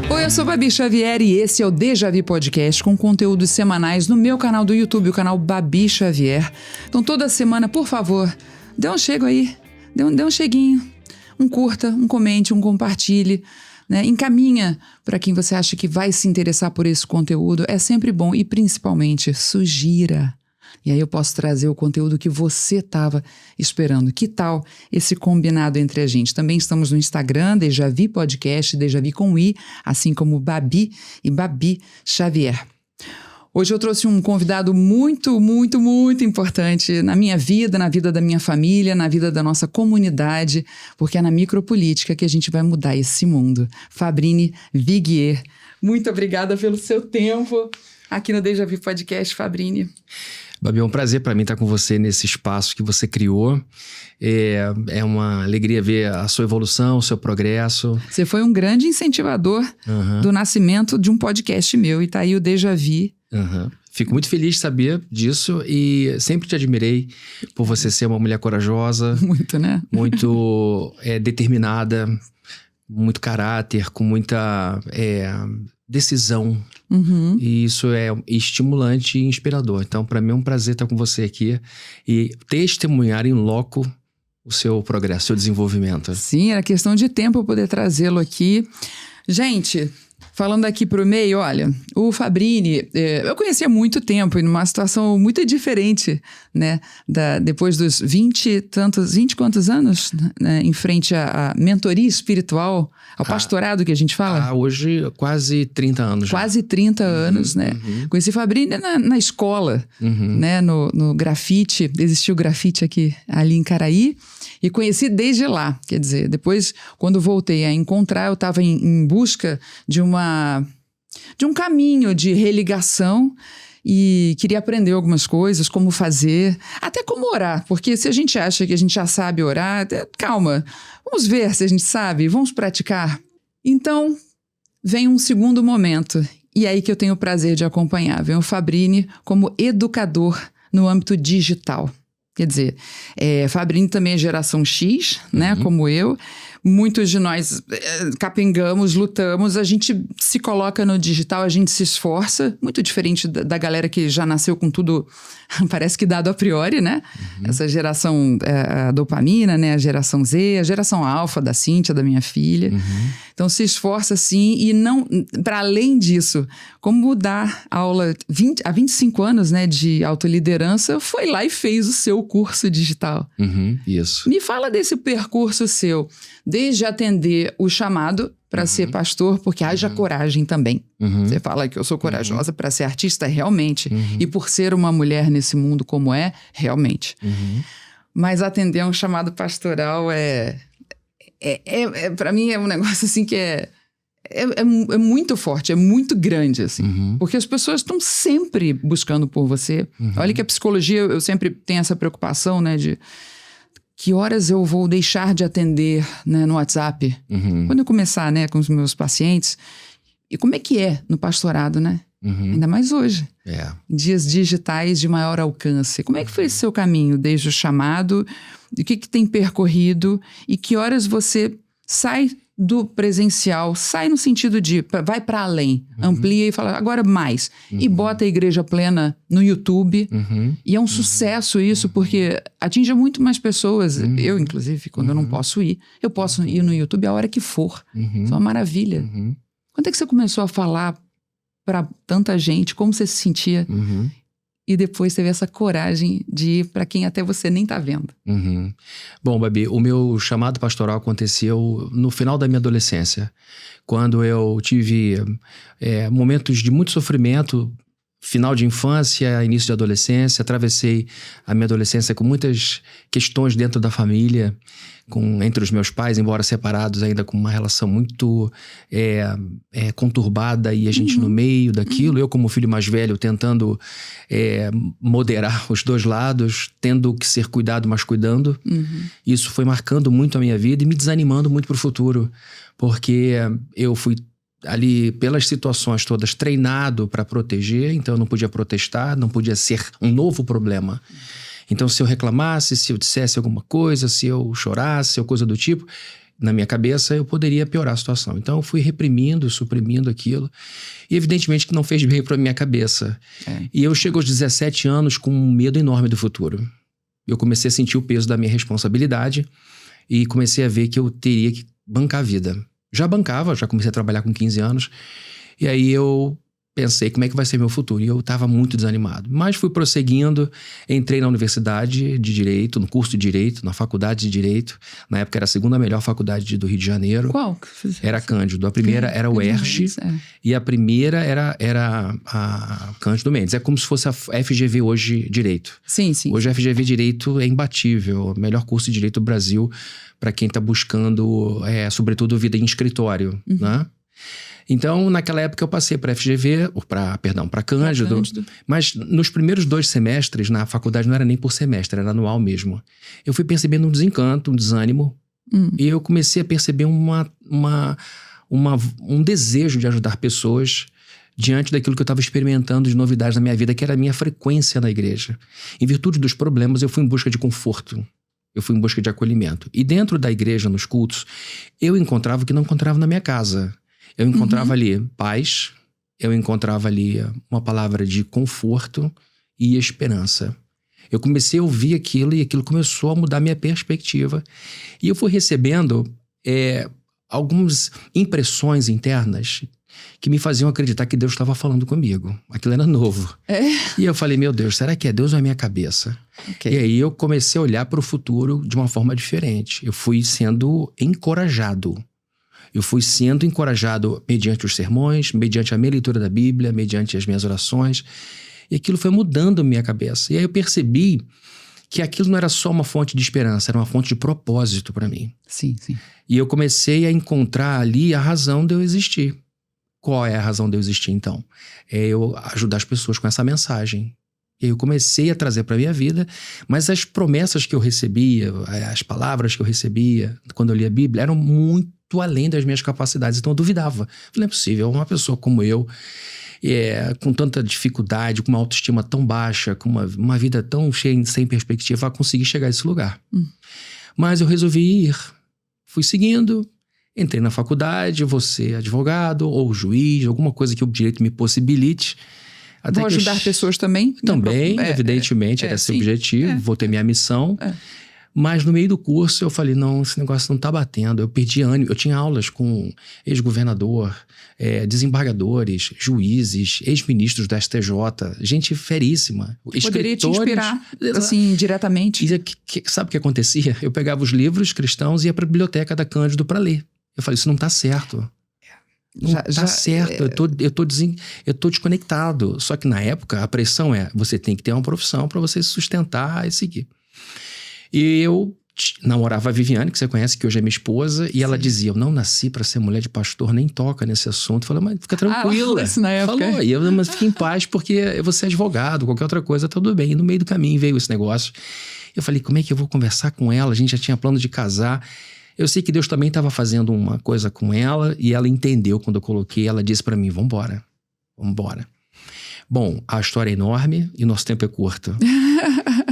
Oi, eu sou Babi Xavier e esse é o Deja Vu Podcast com conteúdos semanais no meu canal do YouTube, o canal Babi Xavier. Então toda semana, por favor, dê um chego aí, dê um cheguinho, um curta, um comente, um compartilhe, né? Encaminha para quem você acha que vai se interessar por esse conteúdo, é sempre bom e principalmente sugira. E aí eu posso trazer o conteúdo que você estava esperando. Que tal esse combinado entre a gente? Também estamos no Instagram, Deja Vu Podcast, Deja Vu com I, assim como Babi e Babi Xavier. Hoje eu trouxe um convidado muito, muito, muito importante na minha vida, na vida da minha família, na vida da nossa comunidade, porque é na micropolítica que a gente vai mudar esse mundo. Fabrini Viguier, muito obrigada pelo seu tempo aqui no Deja Vu Podcast, Fabrini. Babi, é um prazer para mim estar com você nesse espaço que você criou. É uma alegria ver a sua evolução, o seu progresso. Você foi um grande incentivador do nascimento de um podcast meu e tá aí o Deja Vu. Fico muito feliz de saber disso e sempre te admirei por você ser uma mulher corajosa. Muito, né? Muito determinada, muito caráter, com muita decisão. E isso é estimulante e inspirador. Então, para mim é um prazer estar com você aqui e testemunhar em loco o seu progresso, o seu desenvolvimento. Sim, era questão de tempo eu poder trazê-lo aqui. Gente, falando aqui pro meio, olha, o Fabrini, eu conheci há muito tempo e numa situação muito diferente, né? Depois dos 20 quantos anos, né, em frente à mentoria espiritual, ao pastorado que a gente fala? Hoje quase 30 anos. Quase 30 anos, né? Conheci o Fabrini na escola, né? No grafite, existiu grafite ali em Caraí. E conheci desde lá, quer dizer, depois, quando voltei a encontrar, eu estava em busca de um caminho de religação e queria aprender algumas coisas, como fazer, até como orar, porque se a gente acha que a gente já sabe orar, calma, vamos ver se a gente sabe, vamos praticar. Então, vem um segundo momento, e é aí que eu tenho o prazer de acompanhar, vem o Fabrini como educador no âmbito digital. Quer dizer, Fabrini também é geração X, né, como eu. Muitos de nós capengamos, lutamos, a gente se coloca no digital, a gente se esforça, muito diferente da galera que já nasceu com tudo, parece que dado a priori, né? Essa geração a dopamina, né? A geração Z, a geração alfa da Cíntia, da minha filha. Então se esforça sim e não, para além disso, como dar aula há 25 anos, né, de autoliderança, foi lá e fez o seu curso digital. Isso. Me fala desse percurso seu, desde atender o chamado para ser pastor, porque haja coragem também. Você fala que eu sou corajosa para ser artista, realmente. E por ser uma mulher nesse mundo como realmente. Mas atender um chamado pastoral para mim é um negócio assim que é muito forte, é muito grande, assim. Porque as pessoas estão sempre buscando por você. Olha que a psicologia, eu sempre tenho essa preocupação, né, de que horas eu vou deixar de atender, né, no WhatsApp. Quando eu começar, né, com os meus pacientes. E como é que é no pastorado, né? Ainda mais hoje. Dias digitais de maior alcance. Como é que foi esse seu caminho desde o chamado? O que tem percorrido? E que horas você sai do presencial, sai no sentido de vai para além, amplia e fala agora mais, e bota a Igreja Plena no YouTube, e é um sucesso isso, porque atinge muito mais pessoas. Eu, inclusive, quando eu não posso ir, eu posso ir no YouTube a hora que for. Isso é uma maravilha. Quando é que você começou a falar para tanta gente? Como você se sentia? E depois teve essa coragem de ir para quem até você nem tá vendo. Bom, Babi, o meu chamado pastoral aconteceu no final da minha adolescência, quando eu tive momentos de muito sofrimento, final de infância, início de adolescência. Atravessei a minha adolescência com muitas questões dentro da família, entre os meus pais, embora separados, ainda com uma relação muito conturbada, e a gente no meio daquilo. Eu, como filho mais velho, tentando moderar os dois lados, tendo que ser cuidado, mas cuidando. Isso foi marcando muito a minha vida e me desanimando muito para o futuro, porque eu fui ali, pelas situações todas, treinado para proteger, então eu não podia protestar, não podia ser um novo problema. Então, se eu reclamasse, se eu dissesse alguma coisa, se eu chorasse, ou coisa do tipo, na minha cabeça eu poderia piorar a situação. Então, eu fui reprimindo, suprimindo aquilo. E evidentemente que não fez bem para minha cabeça. E eu chego aos 17 anos com um medo enorme do futuro. Eu comecei a sentir o peso da minha responsabilidade e comecei a ver que eu teria que bancar a vida. Já bancava, já comecei a trabalhar com 15 anos. E aí eu pensei, como é que vai ser meu futuro? E eu estava muito desanimado. Mas fui prosseguindo, entrei na universidade de Direito, no curso de Direito, na faculdade de Direito. Na época era a segunda melhor faculdade do Rio de Janeiro. Qual? Era Cândido. A primeira era o UERJ e a primeira era a Cândido Mendes. É como se fosse a FGV hoje Direito. Sim. Hoje a FGV Direito é imbatível. O melhor curso de Direito do Brasil para quem está buscando, sobretudo, vida em escritório, né? Então, naquela época eu passei para FGV, para Cândido, mas nos primeiros 2 semestres na faculdade não era nem por semestre, era anual mesmo. Eu fui percebendo um desencanto, um desânimo, e eu comecei a perceber um desejo de ajudar pessoas diante daquilo que eu estava experimentando de novidades na minha vida, que era a minha frequência na igreja. Em virtude dos problemas, eu fui em busca de conforto. Eu fui em busca de acolhimento. E dentro da igreja, nos cultos, eu encontrava o que não encontrava na minha casa. Eu encontrava ali paz, eu encontrava ali uma palavra de conforto e esperança. Eu comecei a ouvir aquilo e aquilo começou a mudar minha perspectiva. E eu fui recebendo algumas impressões internas que me faziam acreditar que Deus estava falando comigo. Aquilo era novo. E eu falei, meu Deus, será que é Deus ou é a minha cabeça? E aí eu comecei a olhar para o futuro de uma forma diferente. Eu fui sendo encorajado. Eu fui sendo encorajado mediante os sermões, mediante a minha leitura da Bíblia, mediante as minhas orações. E aquilo foi mudando a minha cabeça. E aí eu percebi que aquilo não era só uma fonte de esperança, era uma fonte de propósito para mim. Sim. E eu comecei a encontrar ali a razão de eu existir. Qual é a razão de eu existir, então? É eu ajudar as pessoas com essa mensagem. E eu comecei a trazer para a minha vida, mas as promessas que eu recebia, as palavras que eu recebia quando eu lia a Bíblia eram muito além das minhas capacidades. Então eu duvidava. Não é possível, uma pessoa como eu, com tanta dificuldade, com uma autoestima tão baixa, com uma vida tão cheia, sem perspectiva, vai conseguir chegar a esse lugar. Mas eu resolvi ir. Fui seguindo, entrei na faculdade, vou ser advogado ou juiz, alguma coisa que o direito me possibilite. Até vou ajudar pessoas também? Também, evidentemente, era esse o objetivo, vou ter minha missão. Mas no meio do curso eu falei, não, esse negócio não tá batendo. Eu perdi ânimo. Eu tinha aulas com ex-governador, desembargadores, juízes, ex-ministros da STJ, gente feríssima. Poderia te inspirar, assim, diretamente. E sabe o que acontecia? Eu pegava os livros cristãos e ia para a biblioteca da Cândido para ler. Eu falei, isso não tá certo. Não tá certo, eu tô desconectado. Só que na época a pressão você tem que ter uma profissão para você se sustentar e seguir. E eu namorava a Viviane, que você conhece, que hoje é minha esposa, e ela dizia, eu não nasci para ser mulher de pastor, nem toca nesse assunto. Eu falei, mas fica tranquila. Isso na época. Falou, mas fique em paz, porque você é advogado, qualquer outra coisa, tudo bem. E no meio do caminho veio esse negócio. Eu falei, como é que eu vou conversar com ela? A gente já tinha plano de casar. Eu sei que Deus também estava fazendo uma coisa com ela, e ela entendeu quando eu coloquei, ela disse para mim, vambora. Bom, a história é enorme e nosso tempo é curto.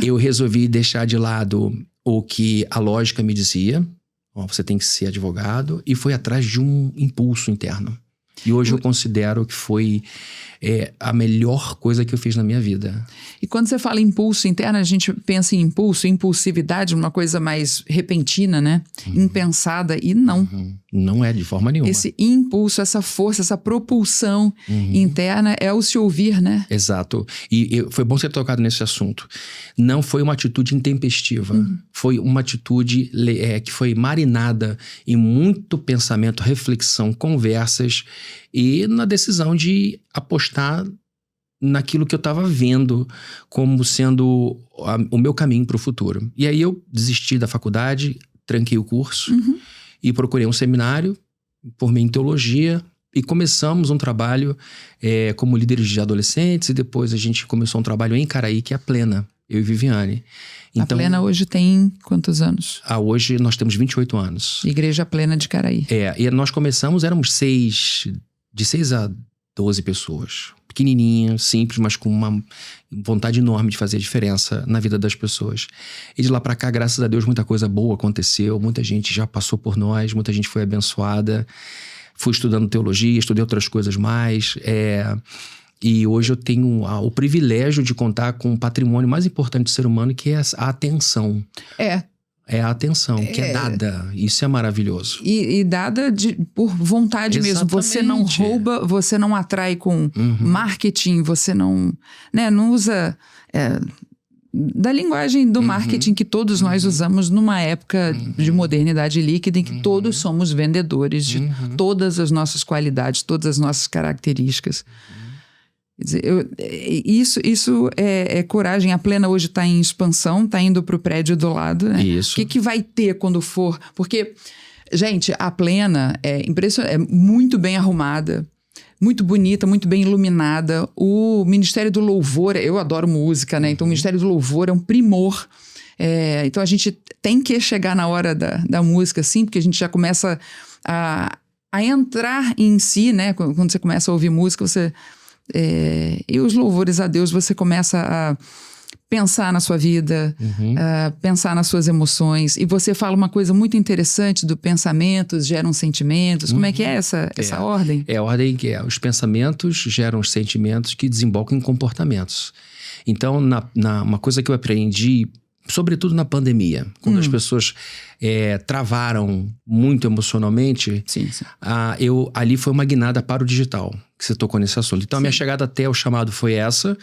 Eu resolvi deixar de lado o que a lógica me dizia. Você tem que ser advogado. E foi atrás de um impulso interno. E hoje eu considero que foi a melhor coisa que eu fiz na minha vida. E quando você fala impulso interno, a gente pensa em impulsividade, uma coisa mais repentina, né? Impensada, e não. Não é de forma nenhuma. Esse impulso, essa força, essa propulsão interna é o se ouvir, né? Exato. E foi bom você ter tocado nesse assunto. Não foi uma atitude intempestiva. Foi uma atitude que foi marinada em muito pensamento, reflexão, conversas e na decisão de apostar naquilo que eu estava vendo como sendo o meu caminho para o futuro. E aí eu desisti da faculdade, tranquei o curso e procurei um seminário, formei em teologia e começamos um trabalho como líderes de adolescentes, e depois a gente começou um trabalho em Caraí, que é a Plena, eu e Viviane. Então, a Plena hoje tem quantos anos? Hoje nós temos 28 anos. Igreja Plena de Caraí. E nós começamos, éramos de 6 a 12 pessoas, pequenininha, simples, mas com uma vontade enorme de fazer a diferença na vida das pessoas. E de lá pra cá, graças a Deus, muita coisa boa aconteceu, muita gente já passou por nós, muita gente foi abençoada. Fui estudando teologia, estudei outras coisas mais, e hoje eu tenho o privilégio de contar com o patrimônio mais importante do ser humano, que é a atenção. É a atenção, que é dada. Isso é maravilhoso. E dada por vontade mesmo. Você não rouba, você não atrai com marketing, você não usa da linguagem do marketing que todos nós usamos numa época de modernidade líquida em que todos somos vendedores de todas as nossas qualidades, todas as nossas características. Quer dizer, isso é coragem. A Plena hoje está em expansão, está indo para o prédio do lado. Né? Isso. O que vai ter quando for? Porque, gente, a Plena é impressionante, é muito bem arrumada, muito bonita, muito bem iluminada. O Ministério do Louvor, eu adoro música, né? Então o Ministério do Louvor é um primor. Então a gente tem que chegar na hora da música, assim, porque a gente já começa a entrar em si, né? Quando você começa a ouvir música, você... e os louvores a Deus, você começa a pensar na sua vida, a pensar nas suas emoções. E você fala uma coisa muito interessante do pensamentos geram sentimentos. Como é que é essa ordem? A ordem que os pensamentos geram os sentimentos que desembocam em comportamentos. Então, uma coisa que eu aprendi, sobretudo na pandemia, quando as pessoas travaram muito emocionalmente, sim. Ali foi uma guinada para o digital, que você tocou nesse assunto. Então, a minha chegada até o chamado foi essa,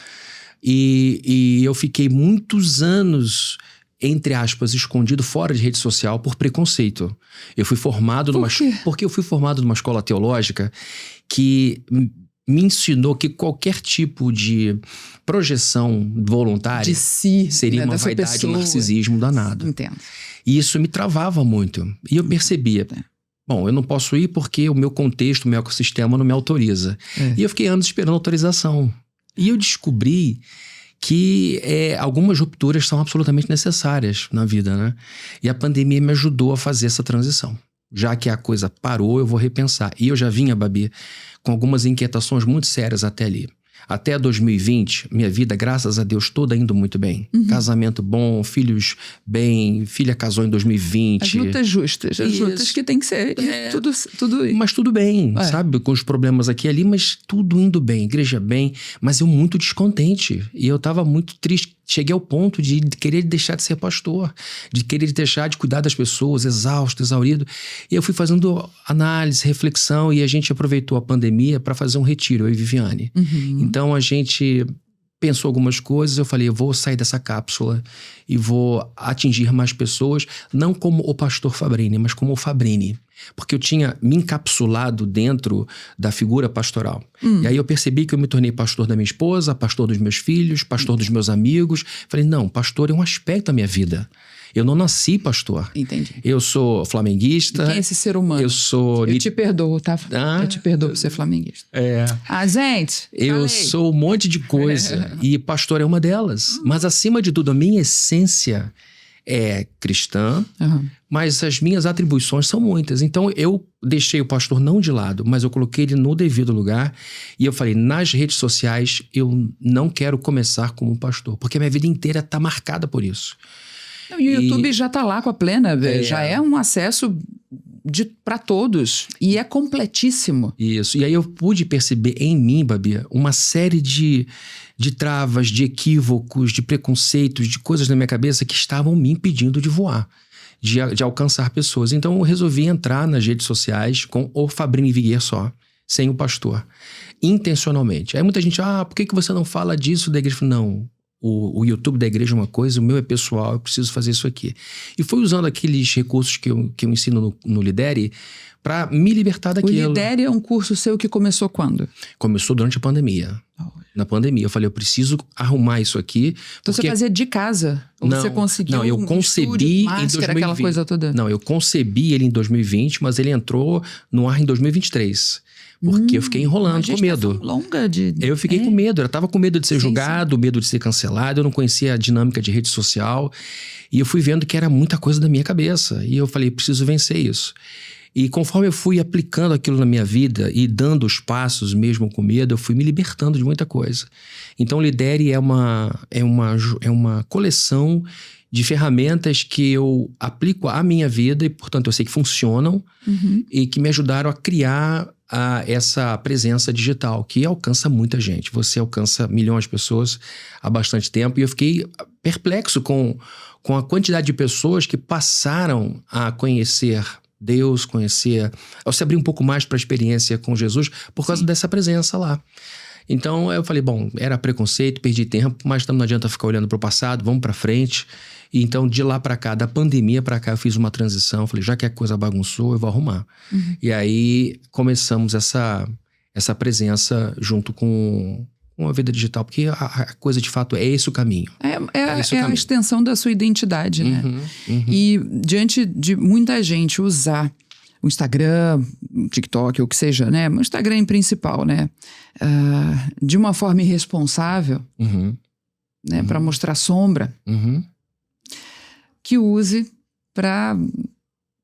e eu fiquei muitos anos, entre aspas, escondido fora de rede social por preconceito. Eu fui formado porque eu fui formado numa escola teológica que me ensinou que qualquer tipo de projeção voluntária de si, seria uma vaidade, um narcisismo danado. Entendo. E isso me travava muito. E eu percebia, bom, eu não posso ir porque o meu contexto, o meu ecossistema não me autoriza. E eu fiquei anos esperando autorização. E eu descobri que algumas rupturas são absolutamente necessárias na vida, né? E a pandemia me ajudou a fazer essa transição. Já que a coisa parou, eu vou repensar. E eu já vinha, Babi, com algumas inquietações muito sérias até ali. Até 2020, minha vida, graças a Deus, toda indo muito bem. Casamento bom, filhos bem, filha casou em 2020. As lutas justas, as lutas que tem que ser. Tudo... Mas tudo bem, sabe? Com os problemas aqui e ali, mas tudo indo bem, igreja bem. Mas eu muito descontente. E eu tava muito triste. Cheguei ao ponto de querer deixar de ser pastor, de querer deixar de cuidar das pessoas, exausto, exaurido. E eu fui fazendo análise, reflexão, e a gente aproveitou a pandemia para fazer um retiro, eu e Viviane. Então a gente pensou algumas coisas, eu falei, eu vou sair dessa cápsula e vou atingir mais pessoas, não como o pastor Fabrini, mas como o Fabrini. Porque eu tinha me encapsulado dentro da figura pastoral. E aí eu percebi que eu me tornei pastor da minha esposa, pastor dos meus filhos, pastor dos meus amigos. Falei, não, pastor é um aspecto da minha vida. Eu não nasci pastor. Entendi. Eu sou flamenguista. Quem é esse ser humano? Eu te perdoo, tá? Eu te perdoo por ser flamenguista. Gente, eu sou um monte de coisa. E pastor é uma delas. Mas acima de tudo, a minha essência é cristã, mas as minhas atribuições são muitas. Então eu deixei o pastor não de lado, mas eu coloquei ele no devido lugar. E eu falei, nas redes sociais eu não quero começar como pastor, porque a minha vida inteira está marcada por isso. E o YouTube já está lá com a Plena, já é um acesso para todos e é completíssimo. Isso, e aí eu pude perceber em mim, Babi, uma série de travas, de equívocos, de preconceitos, de coisas na minha cabeça que estavam me impedindo de voar, de alcançar pessoas. Então eu resolvi entrar nas redes sociais com o Fabrini Viguier só, sem o pastor, intencionalmente. Aí muita gente, por que você não fala disso da igreja? Não. O YouTube da igreja é uma coisa, o meu é pessoal, eu preciso fazer isso aqui. E foi usando aqueles recursos que eu ensino no Lidere para me libertar daquilo. O Lidere é um curso seu que começou quando? Começou durante a pandemia. Na pandemia, eu falei, eu preciso arrumar isso aqui. Então você fazia de casa? Ou você conseguiu? Não, eu concebi máscara, em 2020. Aquela coisa toda? Não, eu concebi ele em 2020, mas ele entrou no ar em 2023. Porque eu fiquei enrolando com medo. Longa de... Eu fiquei com medo. Eu tava com medo de ser julgado, medo de ser cancelado. Eu não conhecia a dinâmica de rede social. E eu fui vendo que era muita coisa da minha cabeça. E eu falei, preciso vencer isso. E conforme eu fui aplicando aquilo na minha vida e dando os passos mesmo com medo, eu fui me libertando de muita coisa. Então, Lidere é uma coleção de ferramentas que eu aplico à minha vida e, portanto, eu sei que funcionam e que me ajudaram a criar essa presença digital, que alcança muita gente. Você alcança milhões de pessoas há bastante tempo e eu fiquei perplexo com a quantidade de pessoas que passaram a conhecer Deus, ao se abrir um pouco mais para a experiência com Jesus por causa dessa presença lá. Então eu falei, bom, era preconceito, perdi tempo, mas não adianta ficar olhando para o passado, vamos para frente. E então de lá para cá, da pandemia para cá, eu fiz uma transição, falei, já que a coisa bagunçou, eu vou arrumar. E aí começamos essa presença junto com a vida digital, porque a coisa de fato é esse o caminho. É a extensão da sua identidade, né? E diante de muita gente usar o Instagram, o TikTok, ou o que seja, né? O Instagram em principal, né? De uma forma irresponsável, né? Para mostrar sombra, que use para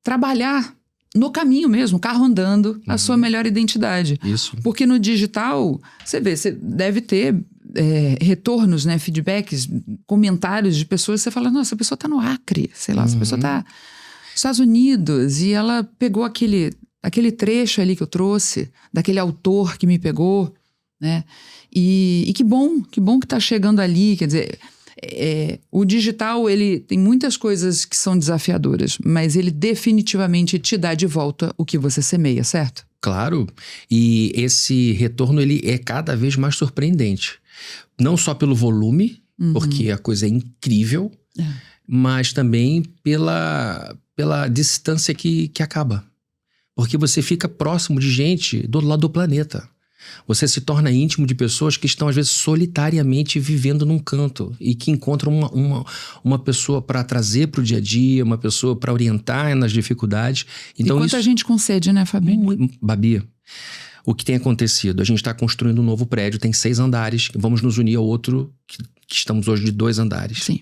trabalhar no caminho mesmo, carro andando, a sua melhor identidade. Isso. Porque no digital, você deve ter retornos, né? Feedbacks, comentários de pessoas, você fala, nossa, essa pessoa tá no Acre, sei lá, essa pessoa tá nos Estados Unidos e ela pegou aquele trecho ali que eu trouxe, daquele autor que me pegou, né? E que bom que tá chegando ali, quer dizer... o digital, ele tem muitas coisas que são desafiadoras, mas ele definitivamente te dá de volta o que você semeia, certo? Claro, e esse retorno ele é cada vez mais surpreendente. Não só pelo volume, porque a coisa é incrível, mas também pela distância que acaba. Porque você fica próximo de gente do outro lado do planeta. Você se torna íntimo de pessoas que estão, às vezes, solitariamente vivendo num canto e que encontram uma pessoa para trazer para o dia a dia, uma pessoa para orientar nas dificuldades. Então, e quanta gente com sede, né, Fabinho? Babi, o que tem acontecido? A gente está construindo um novo prédio, tem 6 andares, vamos nos unir ao outro, que estamos hoje de 2 andares. Sim.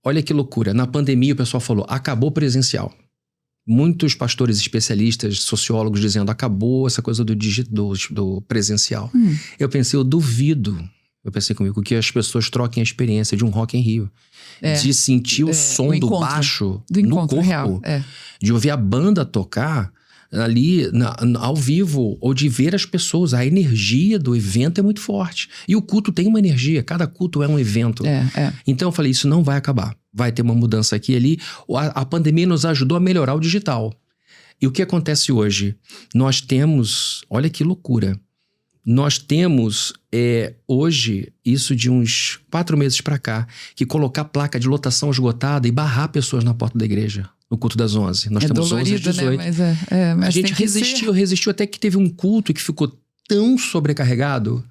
Olha que loucura, na pandemia o pessoal falou, acabou presencial. Muitos pastores especialistas, sociólogos dizendo, acabou essa coisa do presencial. Eu pensei comigo que as pessoas troquem a experiência de um Rock in Rio. De sentir o som do baixo no corpo. Real. De ouvir a banda tocar ali ao vivo, ou de ver as pessoas. A energia do evento é muito forte. E o culto tem uma energia, cada culto é um evento. Então eu falei, isso não vai acabar. Vai ter uma mudança aqui e ali. A pandemia nos ajudou a melhorar o digital. E o que acontece hoje? Nós temos, olha que loucura, nós temos hoje, isso de uns 4 meses para cá, que colocar placa de lotação esgotada e barrar pessoas na porta da igreja. No culto das 11. Nós temos 11 às 18. Né? Mas a gente resistiu até que teve um culto que ficou tão sobrecarregado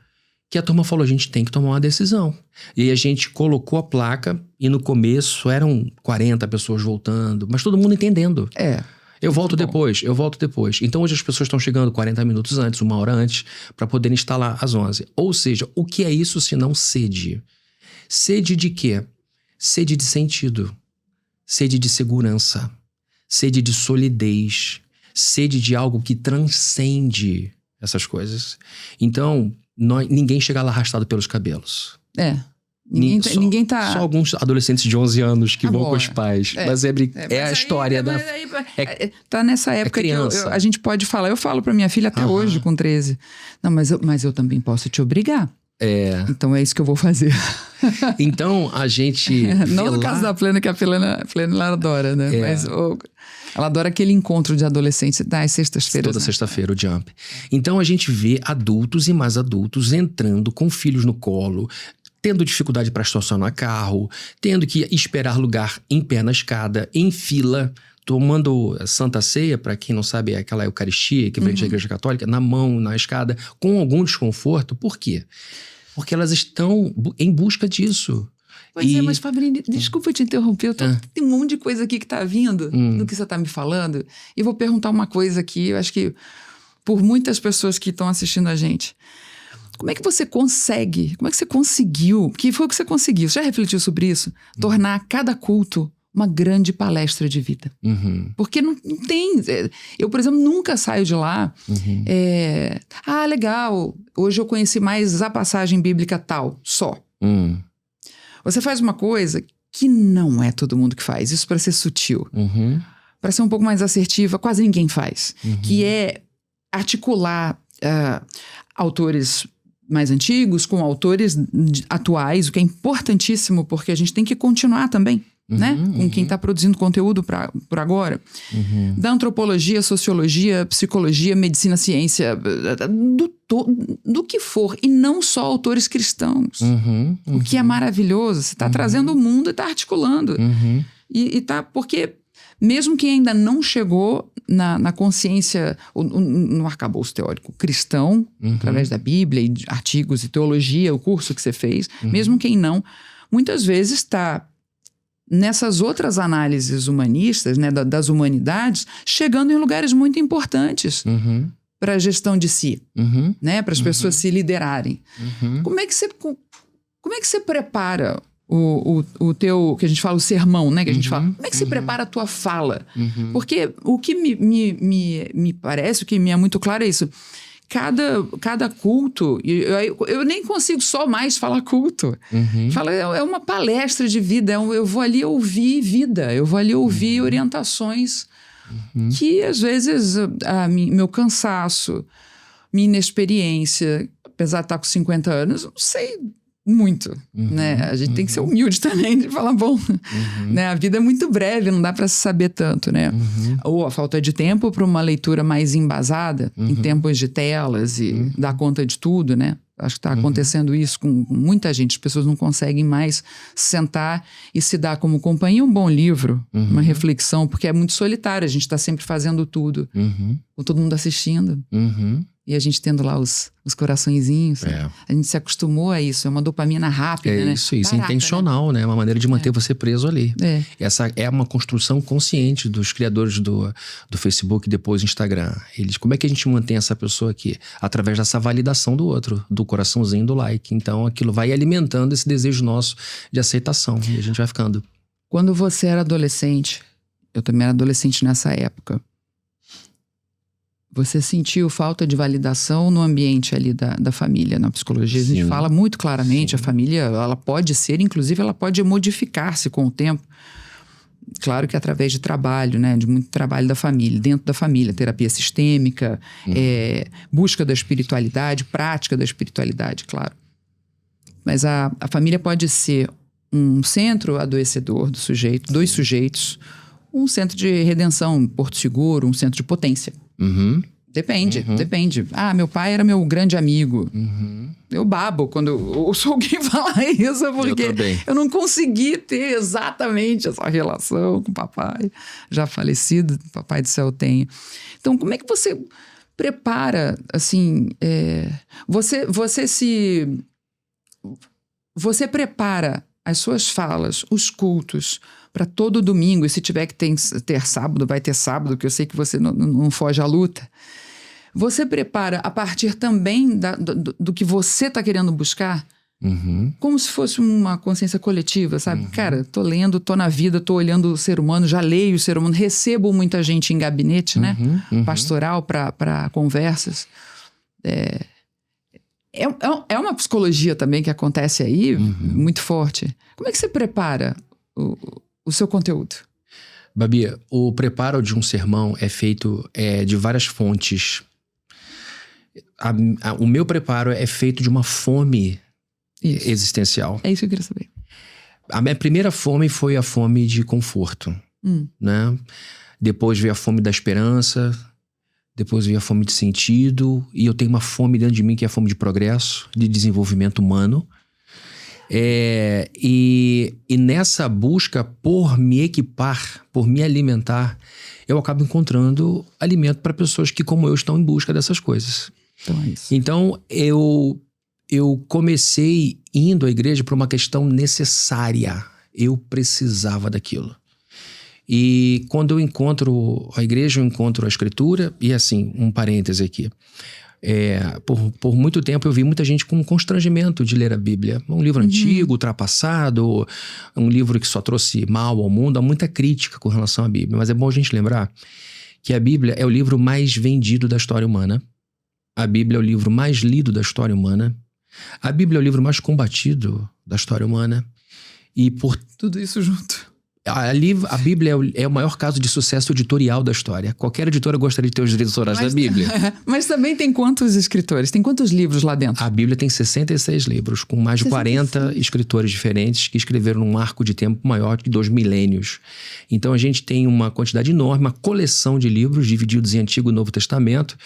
que a turma falou, a gente tem que tomar uma decisão. E aí a gente colocou a placa e no começo eram 40 pessoas voltando, mas todo mundo entendendo. Eu volto depois. Então hoje as pessoas estão chegando 40 minutos antes, 1 hora antes, para poder instalar às 11. Ou seja, o que é isso se não sede? Sede de quê? Sede de sentido. Sede de segurança. Sede de solidez. Sede de algo que transcende essas coisas. Então, ninguém chega lá arrastado pelos cabelos. Ninguém tá... Só alguns adolescentes de 11 anos que vão com os pais. Mas a história da... Tá nessa época que a gente pode falar. Eu falo pra minha filha até hoje, com 13. Não, mas eu também posso te obrigar. Então é isso que eu vou fazer. Então a gente... Não no caso da Plena, que a Plena ela adora, né? Mas ela adora aquele encontro de adolescentes das sextas-feiras. Toda sexta-feira, o Jump. Então a gente vê adultos e mais adultos entrando com filhos no colo, tendo dificuldade para estacionar carro, tendo que esperar lugar em pé na escada, em fila, tomando Santa Ceia, para quem não sabe, é aquela Eucaristia que vem da Igreja Católica, na mão, na escada, com algum desconforto. Por quê? Porque elas estão em busca disso. Mas Fabrini, desculpa te interromper, tem um monte de coisa aqui que tá vindo do que você tá me falando, e vou perguntar uma coisa aqui, eu acho que por muitas pessoas que estão assistindo a gente. Como é que você conseguiu, que foi o que você conseguiu, você já refletiu sobre isso? Tornar cada culto uma grande palestra de vida. Porque não tem... Eu, por exemplo, nunca saio de lá... legal, hoje eu conheci mais a passagem bíblica tal, só. Você faz uma coisa que não é todo mundo que faz. Isso para ser sutil. Para ser um pouco mais assertiva, quase ninguém faz. Que é articular autores mais antigos com autores atuais, o que é importantíssimo, porque a gente tem que continuar também, né? Com quem está produzindo conteúdo por agora. Da antropologia, sociologia, psicologia, medicina, ciência, do que for. E não só autores cristãos. O que é maravilhoso. Você está trazendo o mundo e está articulando. E tá, porque mesmo quem ainda não chegou na consciência, no arcabouço teórico cristão, através da Bíblia e de artigos e teologia, o curso que você fez, mesmo quem não, muitas vezes está nessas outras análises humanistas, né, das humanidades, chegando em lugares muito importantes para a gestão de si, né, para as pessoas se liderarem. Como é que você prepara o teu, que a gente fala, o sermão, né, que a gente fala, como é que se prepara a tua fala? Porque o que me parece, o que me é muito claro é isso. Cada culto, eu nem consigo só mais falar culto. É uma palestra de vida, eu vou ali ouvir vida, eu vou ali ouvir orientações que às vezes meu cansaço, minha inexperiência, apesar de estar com 50 anos, eu não sei muito, né? A gente tem que ser humilde também de falar, bom, né? A vida é muito breve, não dá para saber tanto, né? Ou a falta de tempo para uma leitura mais embasada, em tempos de telas e dar conta de tudo, né? Acho que está acontecendo isso com muita gente. As pessoas não conseguem mais sentar e se dar como companhia um bom livro, uma reflexão, porque é muito solitário. A gente está sempre fazendo tudo, com todo mundo assistindo. E a gente tendo lá os coraçõezinhos. A gente se acostumou a isso. É uma dopamina rápida, né? Isso. Barata, intencional, né? É uma maneira de manter você preso ali. Essa é uma construção consciente dos criadores do Facebook e depois do Instagram. Como é que a gente mantém essa pessoa aqui? Através dessa validação do outro, do coraçãozinho, do like. Então, aquilo vai alimentando esse desejo nosso de aceitação. E a gente vai ficando. Quando você era adolescente, eu também era adolescente nessa época, você sentiu falta de validação no ambiente ali da família, na psicologia? A gente fala muito claramente, a família, ela pode ser, inclusive ela pode modificar-se com o tempo. Claro que através de trabalho, né? De muito trabalho da família, dentro da família, terapia sistêmica, busca da espiritualidade, prática da espiritualidade, claro. Mas a família pode ser um centro adoecedor do sujeito, dos sujeitos, um centro de redenção, um porto seguro, um centro de potência. Depende. Meu pai era meu grande amigo. Eu babo quando eu ouço alguém falar isso, porque eu não consegui ter exatamente essa relação com o papai, já falecido, papai do céu tenha. Então, como é que você prepara, assim, você prepara as suas falas, os cultos, para todo domingo, e se tiver que ter sábado, vai ter sábado, que eu sei que você não foge à luta. Você prepara a partir também do que você está querendo buscar, como se fosse uma consciência coletiva, sabe? Cara, tô lendo, tô na vida, tô olhando o ser humano, já leio o ser humano, recebo muita gente em gabinete, né? Pastoral para conversas. É uma psicologia também que acontece aí, muito forte. Como é que você prepara o seu conteúdo? Babi, o preparo de um sermão é feito de várias fontes. O meu preparo é feito de uma fome existencial. É isso que eu queria saber. A minha primeira fome foi a fome de conforto, né? Depois veio a fome da esperança, depois veio a fome de sentido, e eu tenho uma fome dentro de mim que é a fome de progresso, de desenvolvimento humano. E nessa busca por me equipar, por me alimentar, eu acabo encontrando alimento para pessoas que, como eu, estão em busca dessas coisas. Então, é isso. Então eu comecei indo à igreja por uma questão necessária. Eu precisava daquilo. E quando eu encontro a igreja, eu encontro a escritura. E assim, um parêntese aqui. Por muito tempo eu vi muita gente com constrangimento de ler a Bíblia. Um livro antigo, ultrapassado, um livro que só trouxe mal ao mundo. Há muita crítica com relação à Bíblia. Mas é bom a gente lembrar que a Bíblia é o livro mais vendido da história humana. A Bíblia é o livro mais lido da história humana. A Bíblia é o livro mais combatido da história humana. E por tudo isso junto. A Bíblia é o maior caso de sucesso editorial da história. Qualquer editora gostaria de ter os direitos autorais da Bíblia. Mas também tem quantos escritores? Tem quantos livros lá dentro? A Bíblia tem 66 livros, com mais de 40 escritores diferentes que escreveram num arco de tempo maior que 2 milênios. Então a gente tem uma quantidade enorme, uma coleção de livros divididos em Antigo e Novo Testamento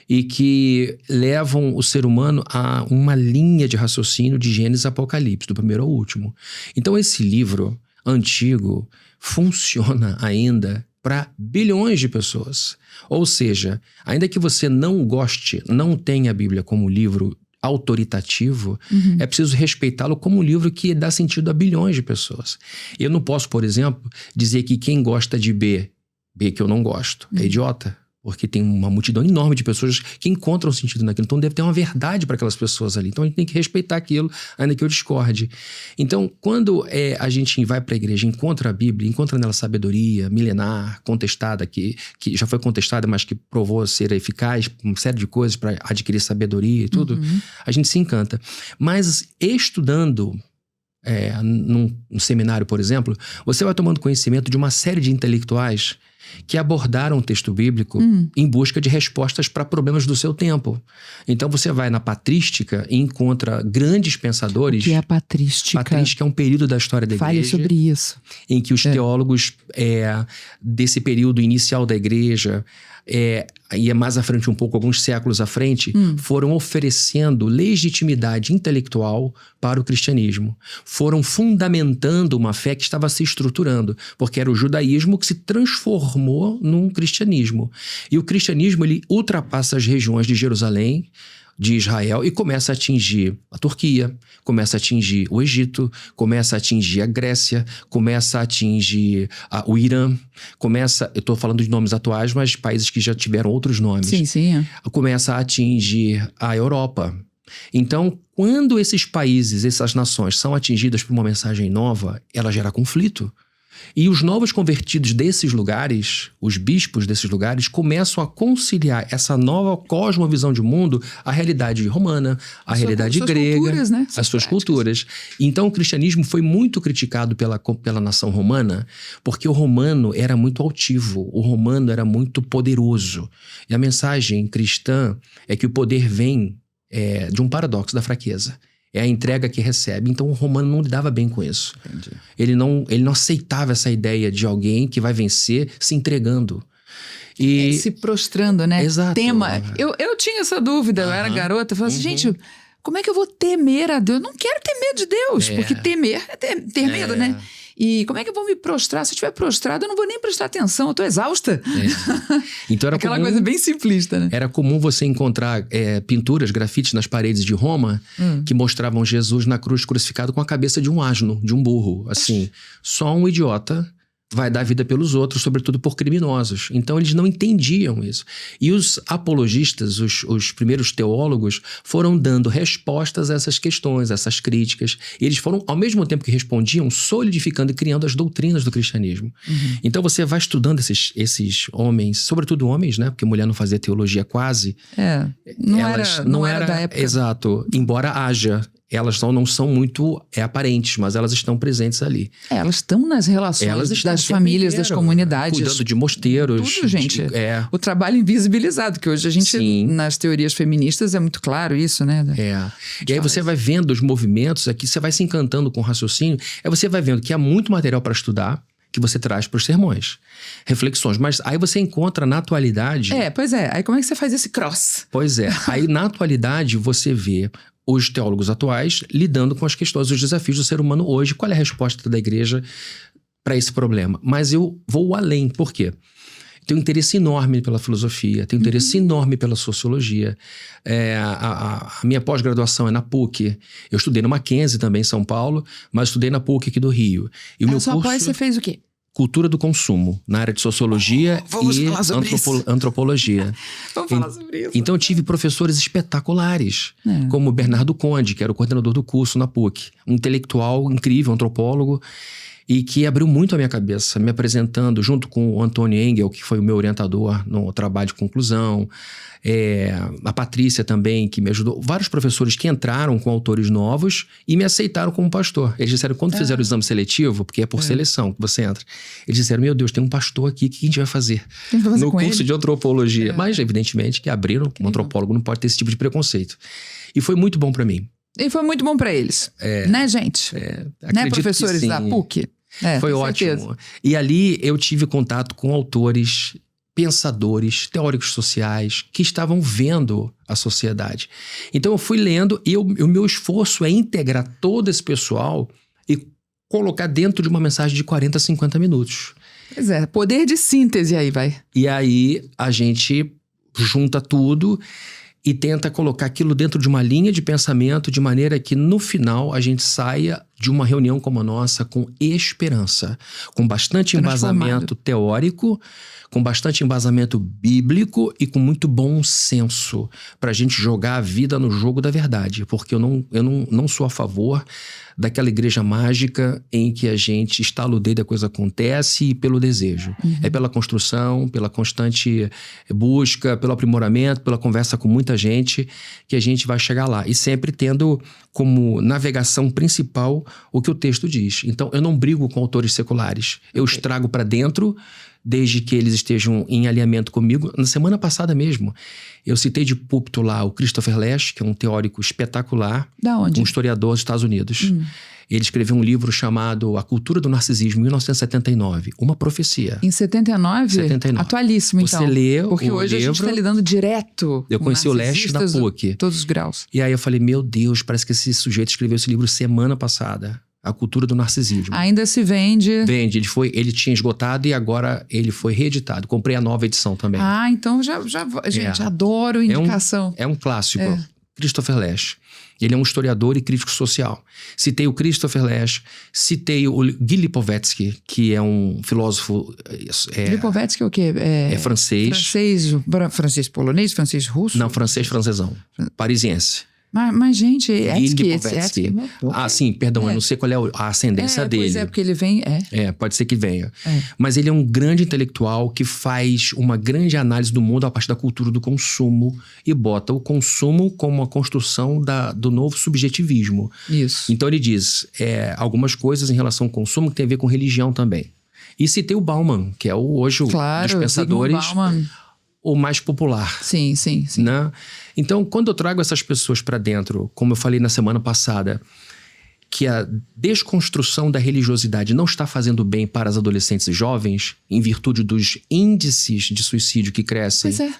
e que levam o ser humano a uma linha de raciocínio de Gênesis e Apocalipse, do primeiro ao último. Então esse livro antigo funciona ainda para bilhões de pessoas. Ou seja, ainda que você não goste, não tenha a Bíblia como livro autoritativo, é preciso respeitá-lo como um livro que dá sentido a bilhões de pessoas. Eu não posso, por exemplo, dizer que quem gosta de B que eu não gosto, é idiota. Porque tem uma multidão enorme de pessoas que encontram sentido naquilo. Então deve ter uma verdade para aquelas pessoas ali. Então a gente tem que respeitar aquilo, ainda que eu discorde. Então, quando a gente vai para a igreja, encontra a Bíblia, encontra nela sabedoria milenar, contestada, que já foi contestada, mas que provou ser eficaz, uma série de coisas para adquirir sabedoria e tudo, a gente se encanta. Mas estudando num seminário, por exemplo, você vai tomando conhecimento de uma série de intelectuais que abordaram o texto bíblico em busca de respostas para problemas do seu tempo. Então você vai na patrística e encontra grandes pensadores. O que é a patrística? Patrística é um período da história da igreja. Fale sobre isso. Em que os teólogos desse período inicial da igreja, e mais à frente um pouco, alguns séculos à frente, foram oferecendo legitimidade intelectual para o cristianismo. Foram fundamentando uma fé que estava se estruturando, porque era o judaísmo que se transformou num cristianismo. E o cristianismo, ele ultrapassa as regiões de Jerusalém, de Israel, e começa a atingir a Turquia, começa a atingir o Egito, começa a atingir a Grécia, começa a atingir o Irã, eu estou falando de nomes atuais, mas países que já tiveram outros nomes. Sim. Começa a atingir a Europa. Então, quando esses países, essas nações são atingidas por uma mensagem nova, ela gera conflito. E os novos convertidos desses lugares, os bispos desses lugares, começam a conciliar essa nova cosmovisão de mundo à realidade romana, à realidade grega, culturas, né? às suas culturas. Então o cristianismo foi muito criticado pela nação romana, porque o romano era muito altivo, o romano era muito poderoso. E a mensagem cristã é que o poder vem de um paradoxo da fraqueza. É a entrega que recebe. Então o romano não lidava bem com isso. Entendi. Ele não aceitava essa ideia de alguém que vai vencer se entregando. E se prostrando, né? Exato. Tema. Eu tinha essa dúvida, eu era garota. Eu falava assim, gente, como é que eu vou temer a Deus? Eu não quero ter medo de Deus, porque temer é ter medo, né? E como é que eu vou me prostrar? Se eu estiver prostrado, eu não vou nem prestar atenção, eu tô exausta. Então era aquela coisa bem simplista, né? Era comum você encontrar pinturas, grafites nas paredes de Roma que mostravam Jesus na cruz crucificado com a cabeça de um asno, de um burro. Assim, só um idiota vai dar vida pelos outros, sobretudo por criminosos. Então eles não entendiam isso. E os apologistas, os primeiros teólogos, foram dando respostas a essas questões, a essas críticas. E eles foram, ao mesmo tempo que respondiam, solidificando e criando as doutrinas do cristianismo. Então você vai estudando esses homens, sobretudo homens, né? Porque mulher não fazia teologia quase. Não era da época. Exato. Embora haja. Elas não são muito aparentes, mas elas estão presentes ali. Elas estão nas relações das famílias, das comunidades. Cuidando de mosteiros. Tudo, gente. O trabalho invisibilizado, que hoje a gente, nas teorias feministas, é muito claro isso, né? E aí você vai vendo os movimentos aqui, você vai se encantando com o raciocínio, aí você vai vendo que há muito material para estudar, que você traz para os sermões. Reflexões. Mas aí você encontra na atualidade... Pois é. Aí como é que você faz esse cross? Pois é. Aí na atualidade você vê os teólogos atuais lidando com as questões, os desafios do ser humano hoje. Qual é a resposta da igreja para esse problema? Mas eu vou além. Por quê? Tenho interesse enorme pela filosofia, tenho interesse enorme pela sociologia. A minha pós-graduação é na PUC. Eu estudei no Mackenzie também, em São Paulo, mas estudei na PUC aqui do Rio. E o meu sua pós você fez o quê? cultura do consumo, na área de sociologia e antropologia. Vamos falar sobre isso. Então eu tive professores espetaculares, como Bernardo Conde, que era o coordenador do curso na PUC. Um intelectual incrível, antropólogo, e que abriu muito a minha cabeça, me apresentando junto com o Antônio Engel, que foi o meu orientador no trabalho de conclusão, a Patrícia também, que me ajudou. Vários professores que entraram com autores novos e me aceitaram como pastor. Eles disseram, quando fizeram o exame seletivo, porque é por seleção que você entra, eles disseram, meu Deus, tem um pastor aqui, o que a gente vai fazer? No curso de antropologia. Mas, evidentemente, que abriram, um antropólogo não pode ter esse tipo de preconceito. E foi muito bom para mim. E foi muito bom para eles, né, gente? Né, professores da PUC? Foi ótimo. E ali eu tive contato com autores, pensadores, teóricos sociais que estavam vendo a sociedade. Então eu fui lendo e o meu esforço é integrar todo esse pessoal e colocar dentro de uma mensagem de 40, 50 minutos. Pois é, poder de síntese aí, vai. E aí a gente junta tudo e tenta colocar aquilo dentro de uma linha de pensamento de maneira que no final a gente saia de uma reunião como a nossa com esperança, com bastante embasamento teórico, com bastante embasamento bíblico e com muito bom senso para a gente jogar a vida no jogo da verdade, porque eu não sou a favor daquela igreja mágica em que a gente estala o dedo e a coisa acontece e pelo desejo. É pela construção, pela constante busca, pelo aprimoramento, pela conversa com muita gente que a gente vai chegar lá. E sempre tendo como navegação principal o que o texto diz. Então, eu não brigo com autores seculares. Eu os trago para dentro, desde que eles estejam em alinhamento comigo. Na semana passada mesmo, eu citei de púlpito lá o Christopher Lasch, que é um teórico espetacular. Da onde? Um historiador dos Estados Unidos. Ele escreveu um livro chamado A Cultura do Narcisismo, em 1979. Uma profecia. Em 79? 79. Atualíssimo, então. Você lê porque o hoje livro, a gente está lidando direto. Eu conheci o Lasch na PUC. Todos os graus. E aí eu falei, meu Deus, parece que esse sujeito escreveu esse livro semana passada. A Cultura do Narcisismo. Ainda se vende. Vende. Ele tinha esgotado e agora ele foi reeditado. Comprei a nova edição também. Ah, então gente, adoro indicação. É um clássico. Christopher Lasch. Ele é um historiador e crítico social. Citei o Christopher Lasch, citei o Guy Lipovetsky, que é um filósofo... Lipovetsky é o quê? É francês. Francês polonês? Francês russo? Não, francesão. Parisiense. Mas gente, Etsky. Sim, perdão, eu não sei qual é a ascendência dele. Pois é, porque ele vem... pode ser que venha. Mas ele é um grande intelectual que faz uma grande análise do mundo a partir da cultura do consumo e bota o consumo como a construção do novo subjetivismo. Isso. Então ele diz algumas coisas em relação ao consumo que tem a ver com religião também. E citei o Bauman, que é hoje dos pensadores... o mais popular. Sim. Né? Então, quando eu trago essas pessoas para dentro, como eu falei na semana passada, que a desconstrução da religiosidade não está fazendo bem para os adolescentes e jovens, em virtude dos índices de suicídio que crescem. Pois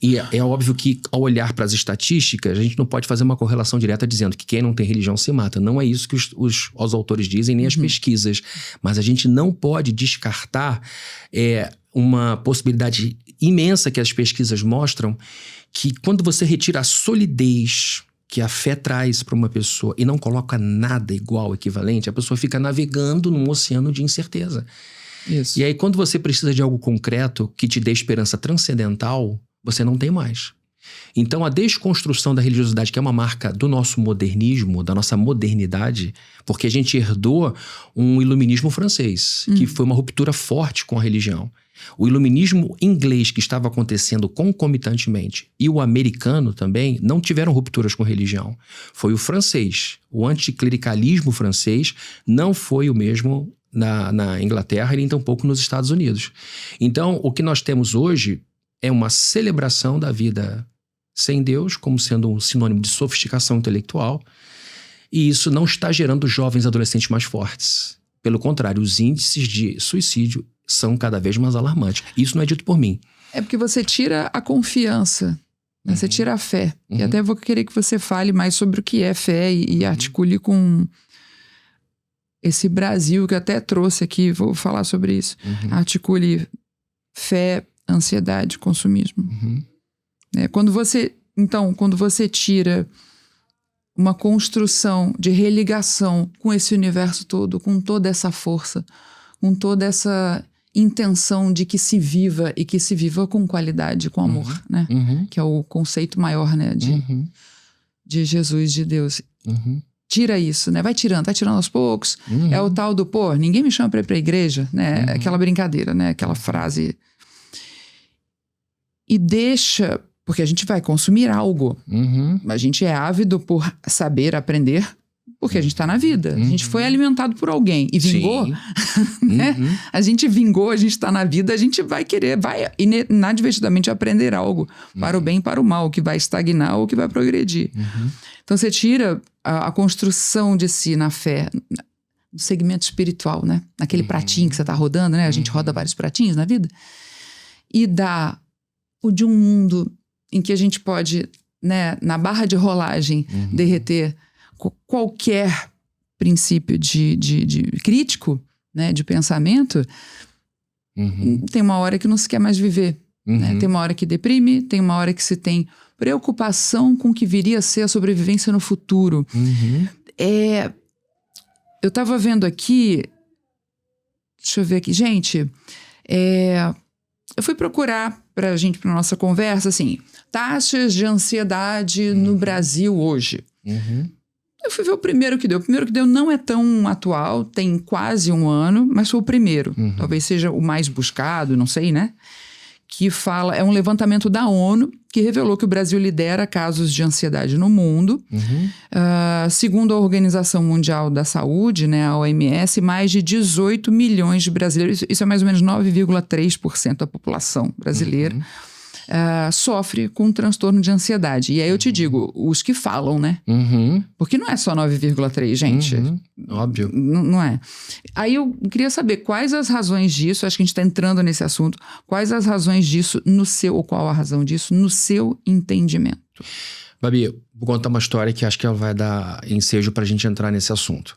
E é óbvio que, ao olhar para as estatísticas, a gente não pode fazer uma correlação direta dizendo que quem não tem religião se mata. Não é isso que os autores dizem, nem as pesquisas. Mas a gente não pode descartar uma possibilidade imensa que as pesquisas mostram, que quando você retira a solidez que a fé traz para uma pessoa e não coloca nada igual, equivalente, a pessoa fica navegando num oceano de incerteza. Isso. E aí, quando você precisa de algo concreto que te dê esperança transcendental, você não tem mais. Então, a desconstrução da religiosidade, que é uma marca do nosso modernismo, da nossa modernidade, porque a gente herdou um iluminismo francês, que foi uma ruptura forte com a religião. O iluminismo inglês que estava acontecendo concomitantemente e o americano também não tiveram rupturas com religião. Foi o francês. O anticlericalismo francês não foi o mesmo na Inglaterra e nem tampouco nos Estados Unidos. Então, o que nós temos hoje é uma celebração da vida sem Deus como sendo um sinônimo de sofisticação intelectual, e isso não está gerando jovens adolescentes mais fortes. Pelo contrário, os índices de suicídio são cada vez mais alarmantes. Isso não é dito por mim. É porque você tira a confiança, né? Você tira a fé. E até vou querer que você fale mais sobre o que é fé e articule com esse Brasil que eu até trouxe aqui, vou falar sobre isso. Articule fé, ansiedade, consumismo. Quando você tira uma construção de religação com esse universo todo, com toda essa força, com toda essa intenção de que se viva e que se viva com qualidade, com amor, né? Que é o conceito maior, né? De Jesus, de Deus. Tira isso, né? Vai tirando aos poucos. É o tal do, ninguém me chama pra ir pra igreja, né? Aquela brincadeira, né? Aquela frase. E deixa, porque a gente vai consumir algo. A gente é ávido por saber, aprender, porque a gente tá na vida. A gente foi alimentado por alguém e vingou, né? A gente vingou, a gente tá na vida, a gente vai querer, vai inadvertidamente aprender algo para o bem e para o mal, que vai estagnar ou que vai progredir. Então você tira a construção de si na fé, no segmento espiritual, né? Naquele pratinho que você tá rodando, né? A gente roda vários pratinhos na vida. E dá o de um mundo em que a gente pode, né, na barra de rolagem, derreter qualquer princípio de crítico, né, de pensamento, tem uma hora que não se quer mais viver. Né? Tem uma hora que deprime, tem uma hora que se tem preocupação com o que viria a ser a sobrevivência no futuro. Eu estava vendo aqui, deixa eu ver aqui, gente, eu fui procurar para nossa conversa, assim, taxas de ansiedade no Brasil hoje. Eu fui ver o primeiro que deu. O primeiro que deu não é tão atual, tem quase um ano, mas foi o primeiro. Talvez seja o mais buscado, não sei, né? Que fala, é um levantamento da ONU que revelou que o Brasil lidera casos de ansiedade no mundo. Segundo a Organização Mundial da Saúde, né, a OMS, mais de 18 milhões de brasileiros, isso é mais ou menos 9,3% da população brasileira, sofre com um transtorno de ansiedade. E aí eu te digo, os que falam, né? Porque não é só 9,3, gente. Óbvio. Não é. Aí eu queria saber quais as razões disso, acho que a gente está entrando nesse assunto, quais as razões disso ou qual a razão disso no seu entendimento? Babi, vou contar uma história que acho que ela vai dar ensejo pra gente entrar nesse assunto.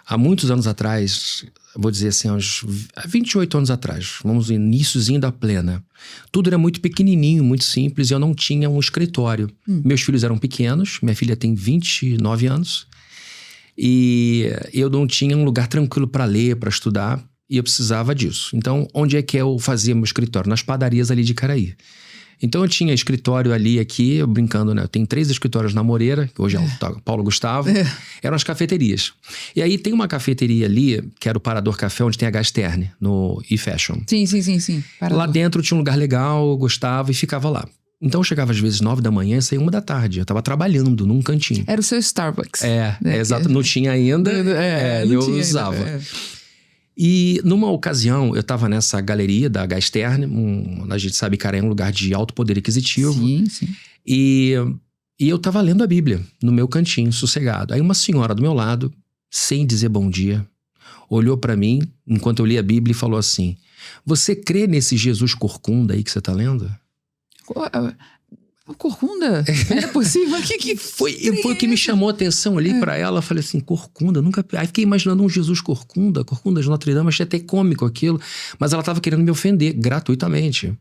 Há muitos anos atrás, vou dizer assim, uns 28 anos atrás, vamos no iniciozinho da plena, tudo era muito pequenininho, muito simples, e eu não tinha um escritório. Meus filhos eram pequenos, minha filha tem 29 anos, e eu não tinha um lugar tranquilo para ler, para estudar, e eu precisava disso. Então, onde é que eu fazia meu escritório? Nas padarias ali de Caraí. Então eu tinha escritório ali, aqui, eu brincando, né? Eu tenho 3 escritórios na Moreira, que hoje é o Paulo Gustavo. Eram as cafeterias. E aí tem uma cafeteria ali, que era o Parador Café, onde tem a Gasterne, no eFashion. Sim. Parador. Lá dentro tinha um lugar legal, eu gostava e ficava lá. Então eu chegava às vezes 9 da manhã e saía 1 da tarde. Eu tava trabalhando num cantinho. Era o seu Starbucks. Exato. Não tinha ainda, eu usava. E numa ocasião, eu tava nessa galeria da Gasterne, a gente sabe que é um lugar de alto poder aquisitivo. Sim. E eu tava lendo a Bíblia no meu cantinho, sossegado. Aí uma senhora do meu lado, sem dizer bom dia, olhou pra mim, enquanto eu lia a Bíblia, e falou assim: "Você crê nesse Jesus corcunda aí que você tá lendo?" Corcunda? Era possível? Que foi o que me chamou a atenção ali pra ela. Eu falei assim, corcunda, nunca... Aí fiquei imaginando um Jesus corcunda de Notre Dame, achei até cômico aquilo, mas ela tava querendo me ofender gratuitamente.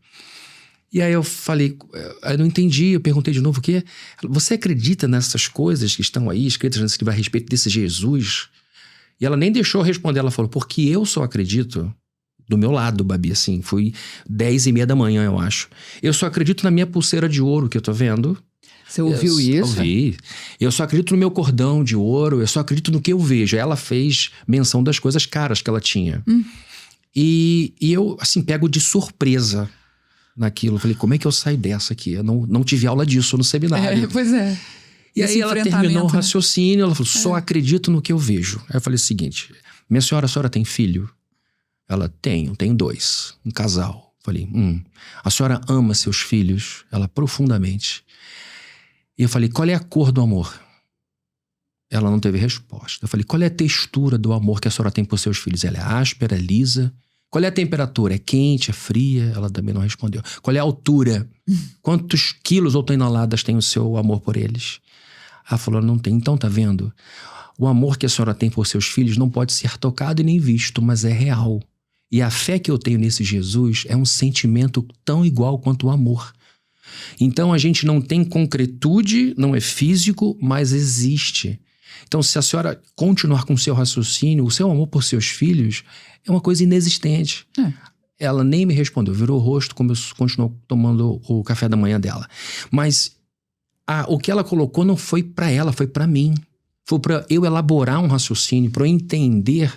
E aí eu falei, eu não entendi, eu perguntei de novo o quê? Você acredita nessas coisas que estão aí escritas nesse livro a respeito desse Jesus? E ela nem deixou eu responder, ela falou, porque eu só acredito... Do meu lado, Babi, assim, foi 10h30 da manhã, eu acho. Eu só acredito na minha pulseira de ouro que eu tô vendo. Você ouviu isso? Ouvi. Eu só acredito no meu cordão de ouro, eu só acredito no que eu vejo. Ela fez menção das coisas caras que ela tinha. E eu, assim, pego de surpresa naquilo. Falei, como é que eu saio dessa aqui? Eu não tive aula disso no seminário. Pois é. E aí ela terminou o raciocínio, ela falou, só acredito no que eu vejo. Aí eu falei o seguinte, minha senhora, a senhora tem filho? Ela, tenho 2, um casal. Falei, a senhora ama seus filhos? Ela, profundamente. E eu falei, qual é a cor do amor? Ela não teve resposta. Eu falei, qual é a textura do amor que a senhora tem por seus filhos? Ela é áspera, lisa. Qual é a temperatura? É quente, é fria? Ela também não respondeu. Qual é a altura? Quantos quilos ou toneladas tem o seu amor por eles? Ela falou, não tem. Então, tá vendo? O amor que a senhora tem por seus filhos não pode ser tocado e nem visto, mas é real. E a fé que eu tenho nesse Jesus é um sentimento tão igual quanto o amor. Então a gente não tem concretude, não é físico, mas existe. Então, se a senhora continuar com o seu raciocínio, o seu amor por seus filhos é uma coisa inexistente. Ela nem me respondeu, virou o rosto, continuou tomando o café da manhã dela. Mas o que ela colocou não foi para ela, foi para mim. Foi para eu elaborar um raciocínio, para eu entender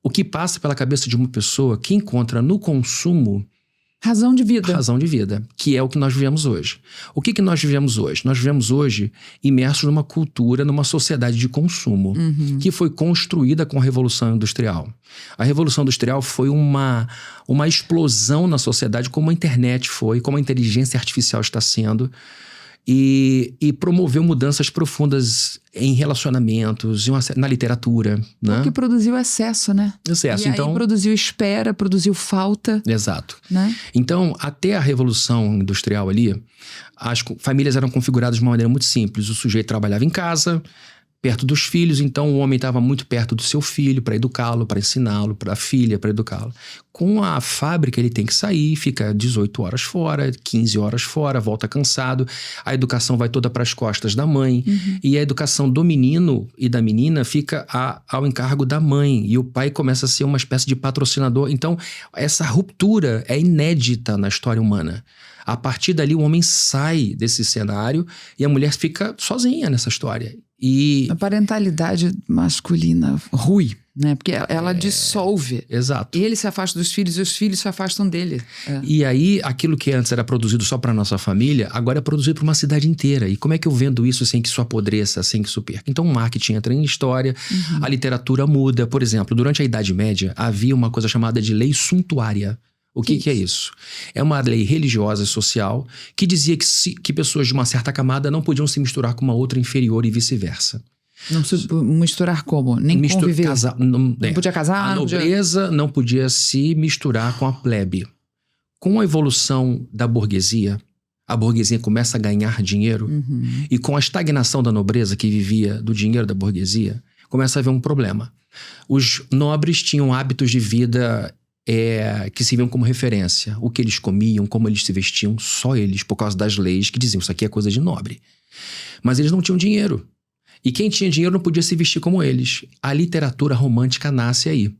o que passa pela cabeça de uma pessoa que encontra no consumo razão de vida. Razão de vida, que é o que nós vivemos hoje. O que nós vivemos hoje? Nós vivemos hoje imersos numa cultura, numa sociedade de consumo, que foi construída com a Revolução Industrial. A Revolução Industrial foi uma explosão na sociedade, como a internet foi, como a inteligência artificial está sendo, e promoveu mudanças profundas em relacionamentos, na literatura. Né? Porque produziu excesso, né? Excesso. E aí produziu espera, produziu falta. Exato. Né? Então, até a Revolução Industrial ali, as famílias eram configuradas de uma maneira muito simples. O sujeito trabalhava em casa, perto dos filhos, então o homem estava muito perto do seu filho para educá-lo, para ensiná-lo, para a filha, para educá-lo. Com a fábrica ele tem que sair, fica 18 horas fora, 15 horas fora, volta cansado, a educação vai toda para as costas da mãe, e a educação do menino e da menina fica ao encargo da mãe, e o pai começa a ser uma espécie de patrocinador. Então essa ruptura é inédita na história humana. A partir dali o homem sai desse cenário e a mulher fica sozinha nessa história. E a parentalidade masculina rui, né? Porque ela dissolve. Exato. Ele se afasta dos filhos e os filhos se afastam dele. E aí, aquilo que antes era produzido só para nossa família, agora é produzido para uma cidade inteira. E como é que eu vendo isso sem que isso apodreça, sem que isso perca? Então o marketing entra em história, a literatura muda. Por exemplo, durante a Idade Média, havia uma coisa chamada de lei suntuária. O que é isso? É uma lei religiosa e social que dizia que pessoas de uma certa camada não podiam se misturar com uma outra inferior e vice-versa. Não se misturar como? Nem conviver? Não podia casar? A nobreza não podia se misturar com a plebe. Com a evolução da burguesia, a burguesia começa a ganhar dinheiro, e com a estagnação da nobreza que vivia do dinheiro da burguesia, começa a haver um problema. Os nobres tinham hábitos de vida que serviam como referência. O que eles comiam, como eles se vestiam, só eles, por causa das leis que diziam isso aqui é coisa de nobre. Mas eles não tinham dinheiro. E quem tinha dinheiro não podia se vestir como eles. A literatura romântica nasce aí.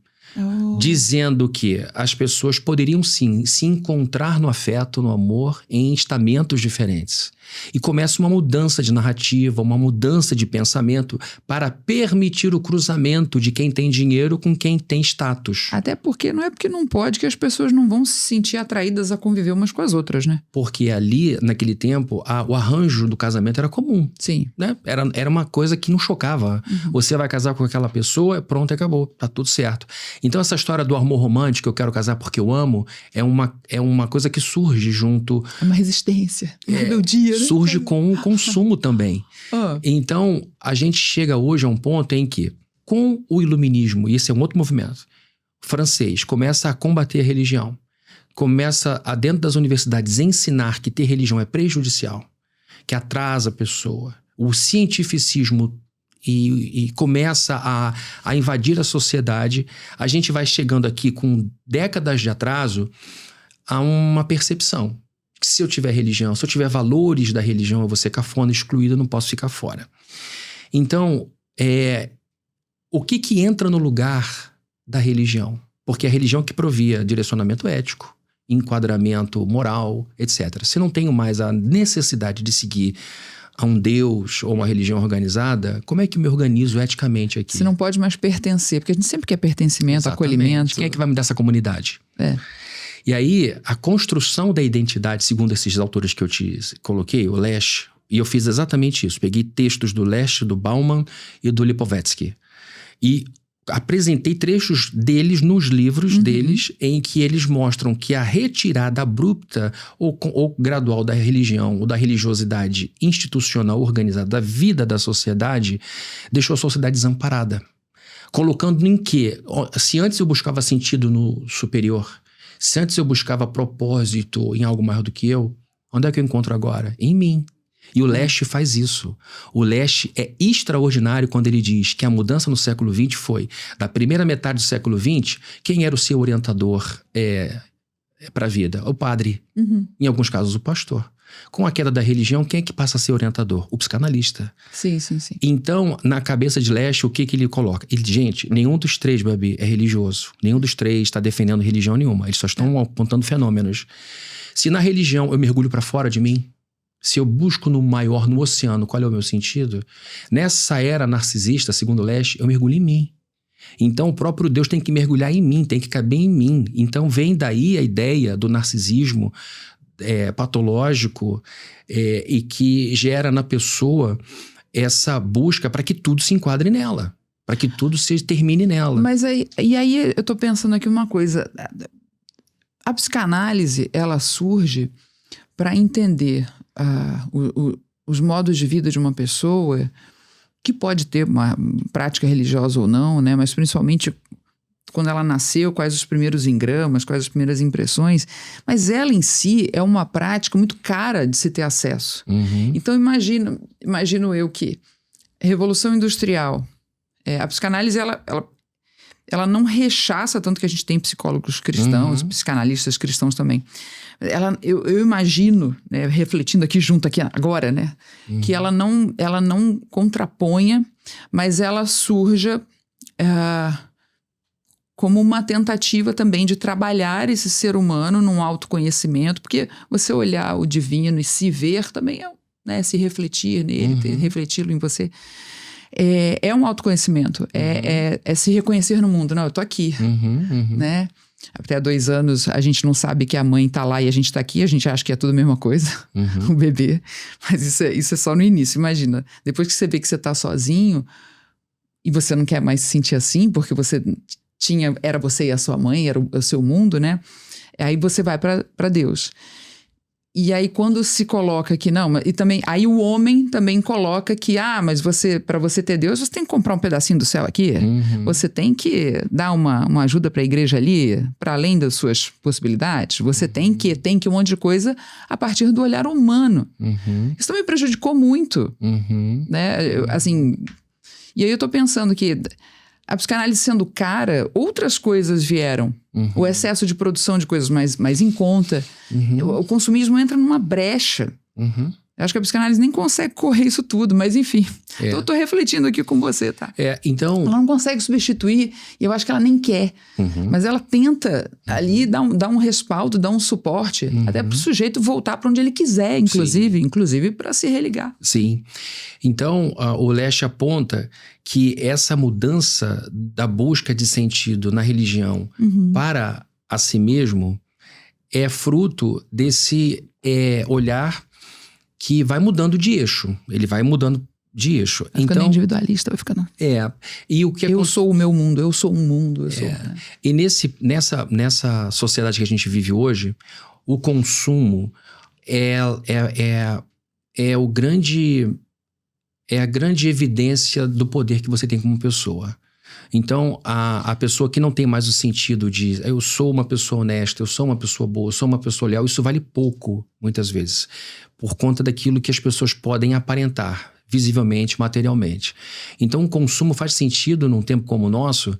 Dizendo que as pessoas poderiam sim se encontrar no afeto, no amor, em estamentos diferentes. E começa uma mudança de narrativa, uma mudança de pensamento para permitir o cruzamento de quem tem dinheiro com quem tem status. Até porque não é porque não pode que as pessoas não vão se sentir atraídas a conviver umas com as outras, né? Porque ali, naquele tempo, o arranjo do casamento era comum. Sim. Né? Era uma coisa que não chocava. Você vai casar com aquela pessoa, pronto, acabou. Tá tudo certo. Então essa história do amor romântico, eu quero casar porque eu amo, é uma coisa que surge junto... É uma resistência, uma rebeldia. Surge com o consumo também. Então, a gente chega hoje a um ponto em que, com o iluminismo, e esse é um outro movimento, francês, começa a combater a religião. Começa a, dentro das universidades, ensinar que ter religião é prejudicial, que atrasa a pessoa. O cientificismo e começa a invadir a sociedade. A gente vai chegando aqui com décadas de atraso a uma percepção. Que se eu tiver religião, se eu tiver valores da religião, eu vou ser cafona, excluído, eu não posso ficar fora. Então, o que entra no lugar da religião? Porque é a religião que provia direcionamento ético, enquadramento moral, etc. Se não tenho mais a necessidade de seguir a um Deus ou uma religião organizada, como é que eu me organizo eticamente aqui? Você não pode mais pertencer, porque a gente sempre quer pertencimento, acolhimento. Quem é que vai me dar essa comunidade? E aí, a construção da identidade, segundo esses autores que eu te coloquei, o Lesch, e eu fiz exatamente isso. Peguei textos do Lesch, do Bauman e do Lipovetsky. E apresentei trechos deles nos livros deles, em que eles mostram que a retirada abrupta ou gradual da religião ou da religiosidade institucional organizada da vida da sociedade deixou a sociedade desamparada. Colocando em que, se antes eu buscava sentido no superior, se antes eu buscava propósito em algo maior do que eu, onde é que eu encontro agora? Em mim. E o Lesch faz isso. O Lesch é extraordinário quando ele diz que a mudança no século XX foi, da primeira metade do século XX, quem era o seu orientador para a vida? O padre. Em alguns casos, o pastor. Com a queda da religião, quem é que passa a ser orientador? O psicanalista. Sim. Então, na cabeça de Lesch, o que ele coloca? Gente, nenhum dos três, Babi, é religioso. Nenhum dos três está defendendo religião nenhuma. Eles só estão apontando fenômenos. Se na religião eu mergulho para fora de mim, se eu busco no maior, no oceano, qual é o meu sentido? Nessa era narcisista, segundo Lesch, eu mergulho em mim. Então, o próprio Deus tem que mergulhar em mim, tem que caber em mim. Então, vem daí a ideia do narcisismo patológico e que gera na pessoa essa busca para que tudo se enquadre nela, para que tudo se termine nela. Mas aí eu tô pensando aqui uma coisa. A psicanálise, ela surge para entender os modos de vida de uma pessoa que pode ter uma prática religiosa ou não, né? Mas principalmente quando ela nasceu, quais os primeiros engramas, quais as primeiras impressões. Mas ela em si é uma prática muito cara de se ter acesso. Então imagino eu que Revolução Industrial, a psicanálise ela não rechaça, tanto que a gente tem psicólogos cristãos, psicanalistas cristãos também. Eu imagino, né, refletindo aqui junto aqui agora, né, que ela não contraponha, mas ela surja como uma tentativa também de trabalhar esse ser humano num autoconhecimento, porque você olhar o divino e se ver também é, né, se refletir nele, refleti-lo em você. É um autoconhecimento, é se reconhecer no mundo. Não, eu tô aqui, né? Até há 2 anos a gente não sabe que a mãe tá lá e a gente tá aqui, a gente acha que é tudo a mesma coisa, o bebê. Mas isso é só no início, imagina. Depois que você vê que você tá sozinho e você não quer mais se sentir assim, porque você era você e a sua mãe, era o seu mundo, né? Aí você vai para Deus. E aí quando se coloca que não, e também aí o homem também coloca que mas para você ter Deus, você tem que comprar um pedacinho do céu aqui. Você tem que dar uma ajuda para a igreja ali, para além das suas possibilidades. Você tem que um monte de coisa a partir do olhar humano. Isso também prejudicou muito, né? Assim, e aí eu tô pensando que a psicanálise sendo cara, outras coisas vieram. O excesso de produção de coisas mais em conta. O consumismo entra numa brecha. Eu acho que a psicanálise nem consegue correr isso tudo, mas enfim. Eu tô refletindo aqui com você, tá? Então... Ela não consegue substituir, e eu acho que ela nem quer. Mas ela tenta ali dar um respaldo, dar um suporte, até para o sujeito voltar para onde ele quiser, inclusive para se religar. Sim. Então, o Lesch aponta que essa mudança da busca de sentido na religião para a si mesmo é fruto desse olhar que vai mudando de eixo. Ele vai mudando de eixo. Vai ficando individualista, vai ficando... E o que eu sou o meu mundo, eu sou um mundo. Né? E nessa sociedade que a gente vive hoje, o consumo é a grande evidência do poder que você tem como pessoa. Então, a pessoa que não tem mais o sentido de eu sou uma pessoa honesta, eu sou uma pessoa boa, eu sou uma pessoa leal, isso vale pouco, muitas vezes, por conta daquilo que as pessoas podem aparentar, visivelmente, materialmente. Então, o consumo faz sentido num tempo como o nosso,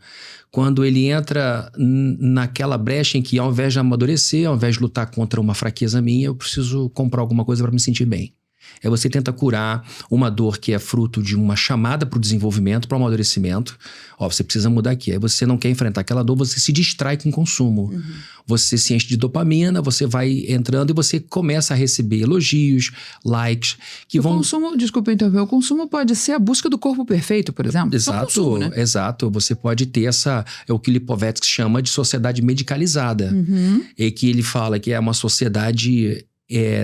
quando ele entra naquela brecha em que, ao invés de amadurecer, ao invés de lutar contra uma fraqueza minha, eu preciso comprar alguma coisa para me sentir bem. Você tenta curar uma dor que é fruto de uma chamada para o desenvolvimento, para o amadurecimento. Você precisa mudar aqui. Aí você não quer enfrentar aquela dor, você se distrai com o consumo. Você se enche de dopamina, você vai entrando e você começa a receber elogios, likes, que vão... Consumo, desculpa interromper, o consumo pode ser a busca do corpo perfeito, por exemplo. Exato, consumo, né? Exato. Você pode ter o que Lipovetsky chama de sociedade medicalizada. E que ele fala que é uma sociedade...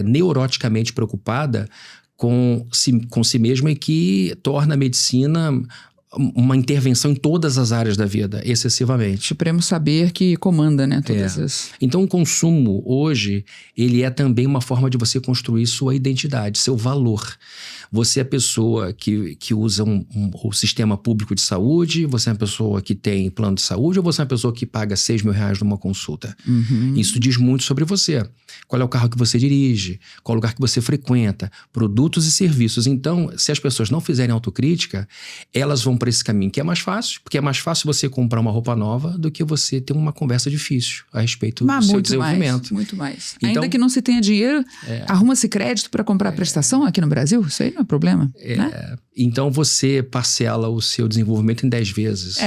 neuroticamente preocupada com si mesma e que torna a medicina uma intervenção em todas as áreas da vida, excessivamente. Supremo saber que comanda, né? Todas as... Então, o consumo, hoje, ele é também uma forma de você construir sua identidade, seu valor. Você é a pessoa que usa o sistema público de saúde, você é uma pessoa que tem plano de saúde, ou você é uma pessoa que paga R$6 mil numa consulta? Isso diz muito sobre você. Qual é o carro que você dirige? Qual é o lugar que você frequenta? Produtos e serviços. Então, se as pessoas não fizerem autocrítica, elas vão por esse caminho, que é mais fácil, porque é mais fácil você comprar uma roupa nova do que você ter uma conversa difícil a respeito do seu desenvolvimento. Muito mais. Então, ainda que não se tenha dinheiro, arruma-se crédito para comprar prestação aqui no Brasil, isso aí não é problema. Né? Então você parcela o seu desenvolvimento em 10 vezes.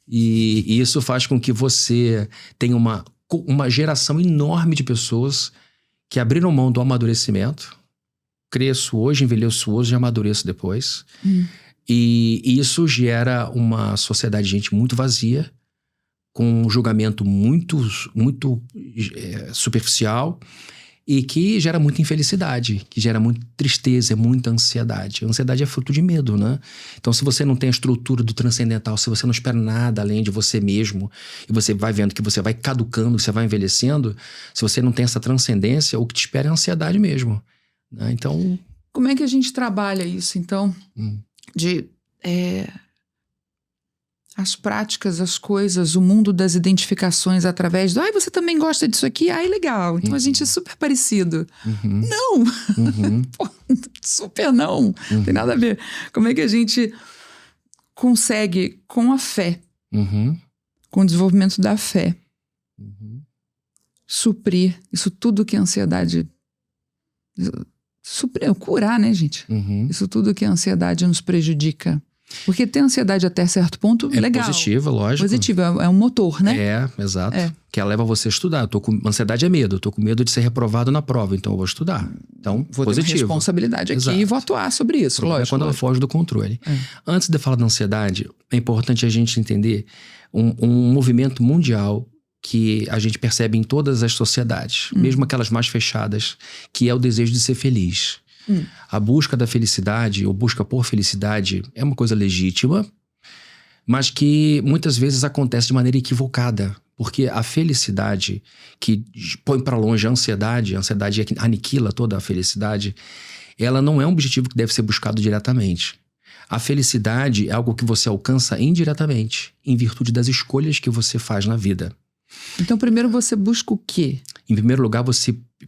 E isso faz com que você tenha uma geração enorme de pessoas que abriram mão do amadurecimento. Cresço hoje, envelheço hoje e amadureço depois. E isso gera uma sociedade de gente muito vazia, com um julgamento muito superficial e que gera muita infelicidade, que gera muita tristeza, muita ansiedade. A ansiedade é fruto de medo, né? Então, se você não tem a estrutura do transcendental, se você não espera nada além de você mesmo, e você vai vendo que você vai caducando, que você vai envelhecendo, se você não tem essa transcendência, o que te espera é a ansiedade mesmo. Né? Então... Como é que a gente trabalha isso, então? As práticas, as coisas, o mundo das identificações através do... você também gosta disso aqui? Legal. Então a gente é super parecido. Não! Pô, super não. Não tem nada a ver. Como é que a gente consegue, com a fé, com o desenvolvimento da fé, suprir isso tudo que a ansiedade... curar, né, gente? Isso tudo que a ansiedade nos prejudica. Porque ter ansiedade até certo ponto, legal. É positiva, lógico. Positiva, é um motor, né? Exato. Que ela leva você a estudar. Ansiedade é medo. Eu tô com medo de ser reprovado na prova, então eu vou estudar. Então, vou positivo. ter uma responsabilidade aqui e vou atuar sobre isso, lógico. Quando ela foge do controle. Antes de falar da ansiedade, é importante a gente entender um movimento mundial que a gente percebe em todas as sociedades, mesmo aquelas mais fechadas, que é o desejo de ser feliz. A busca da felicidade, ou busca por felicidade, é uma coisa legítima, mas que muitas vezes acontece de maneira equivocada. Porque a felicidade que põe para longe a ansiedade aniquila toda a felicidade, ela não é um objetivo que deve ser buscado diretamente. A felicidade é algo que você alcança indiretamente, em virtude das escolhas que você faz na vida. Então, primeiro você busca o quê? Em primeiro lugar,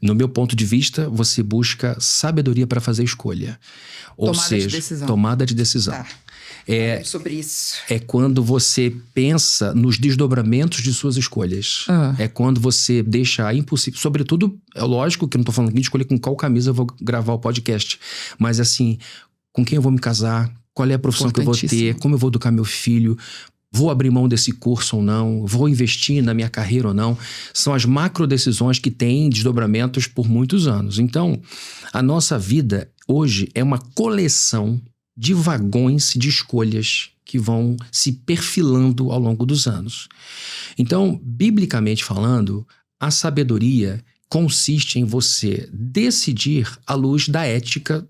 no meu ponto de vista, você busca sabedoria para fazer escolha. Ou seja, tomada de decisão. Sobre isso. É quando você pensa nos desdobramentos de suas escolhas. É quando você deixa impossível. Sobretudo, é lógico que eu não estou falando aqui de escolher com qual camisa eu vou gravar o podcast. Mas assim, com quem eu vou me casar, qual é a profissão que eu vou ter, como eu vou educar meu filho. Vou abrir mão desse curso ou não? Vou investir na minha carreira ou não? São as macro decisões que têm desdobramentos por muitos anos. Então, a nossa vida hoje é uma coleção de vagões de escolhas que vão se perfilando ao longo dos anos. Então, biblicamente falando, a sabedoria consiste em você decidir à luz da ética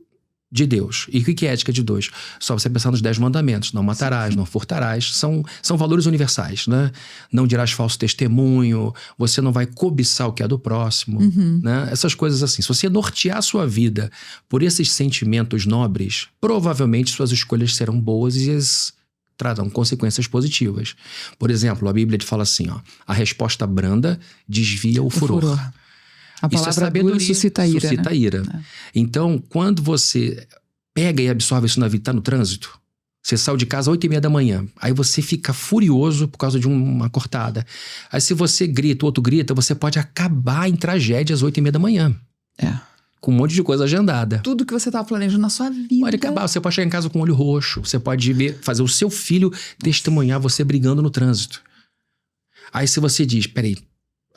de Deus. E o que é ética de Deus? Só você pensar nos 10 mandamentos. Não matarás, não furtarás. São valores universais, né? Não dirás falso testemunho. Você não vai cobiçar o que é do próximo. Né? Essas coisas assim. Se você nortear a sua vida por esses sentimentos nobres, provavelmente suas escolhas serão boas e trarão consequências positivas. Por exemplo, a Bíblia fala assim, a resposta branda desvia o furor. A palavra dura suscita ira. Suscita ira. Então, quando você pega e absorve isso na vida, tá no trânsito, você saiu de casa às 8h30 da manhã, aí você fica furioso por causa de uma cortada. Aí se você grita, o outro grita, você pode acabar em tragédia às 8h30 da manhã. Com um monte de coisa agendada. Tudo que você estava planejando na sua vida. Pode acabar, você pode chegar em casa com o olho roxo, você pode fazer o seu filho testemunhar você brigando no trânsito. Aí se você diz, peraí,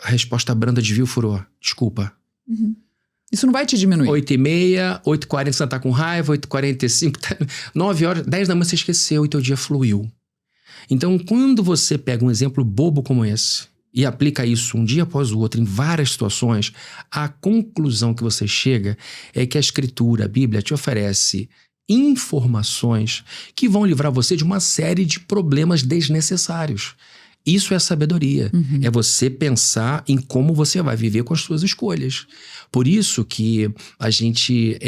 a resposta branda desvia o furor. Desculpa. Isso não vai te diminuir. 8h30, 8h40 você tá com raiva, 8h45, 9h, 10 da manhã você esqueceu e teu dia fluiu. Então, quando você pega um exemplo bobo como esse e aplica isso um dia após o outro em várias situações, a conclusão que você chega é que a Escritura, a Bíblia, te oferece informações que vão livrar você de uma série de problemas desnecessários. Isso é sabedoria. É você pensar em como você vai viver com as suas escolhas. Por isso que a gente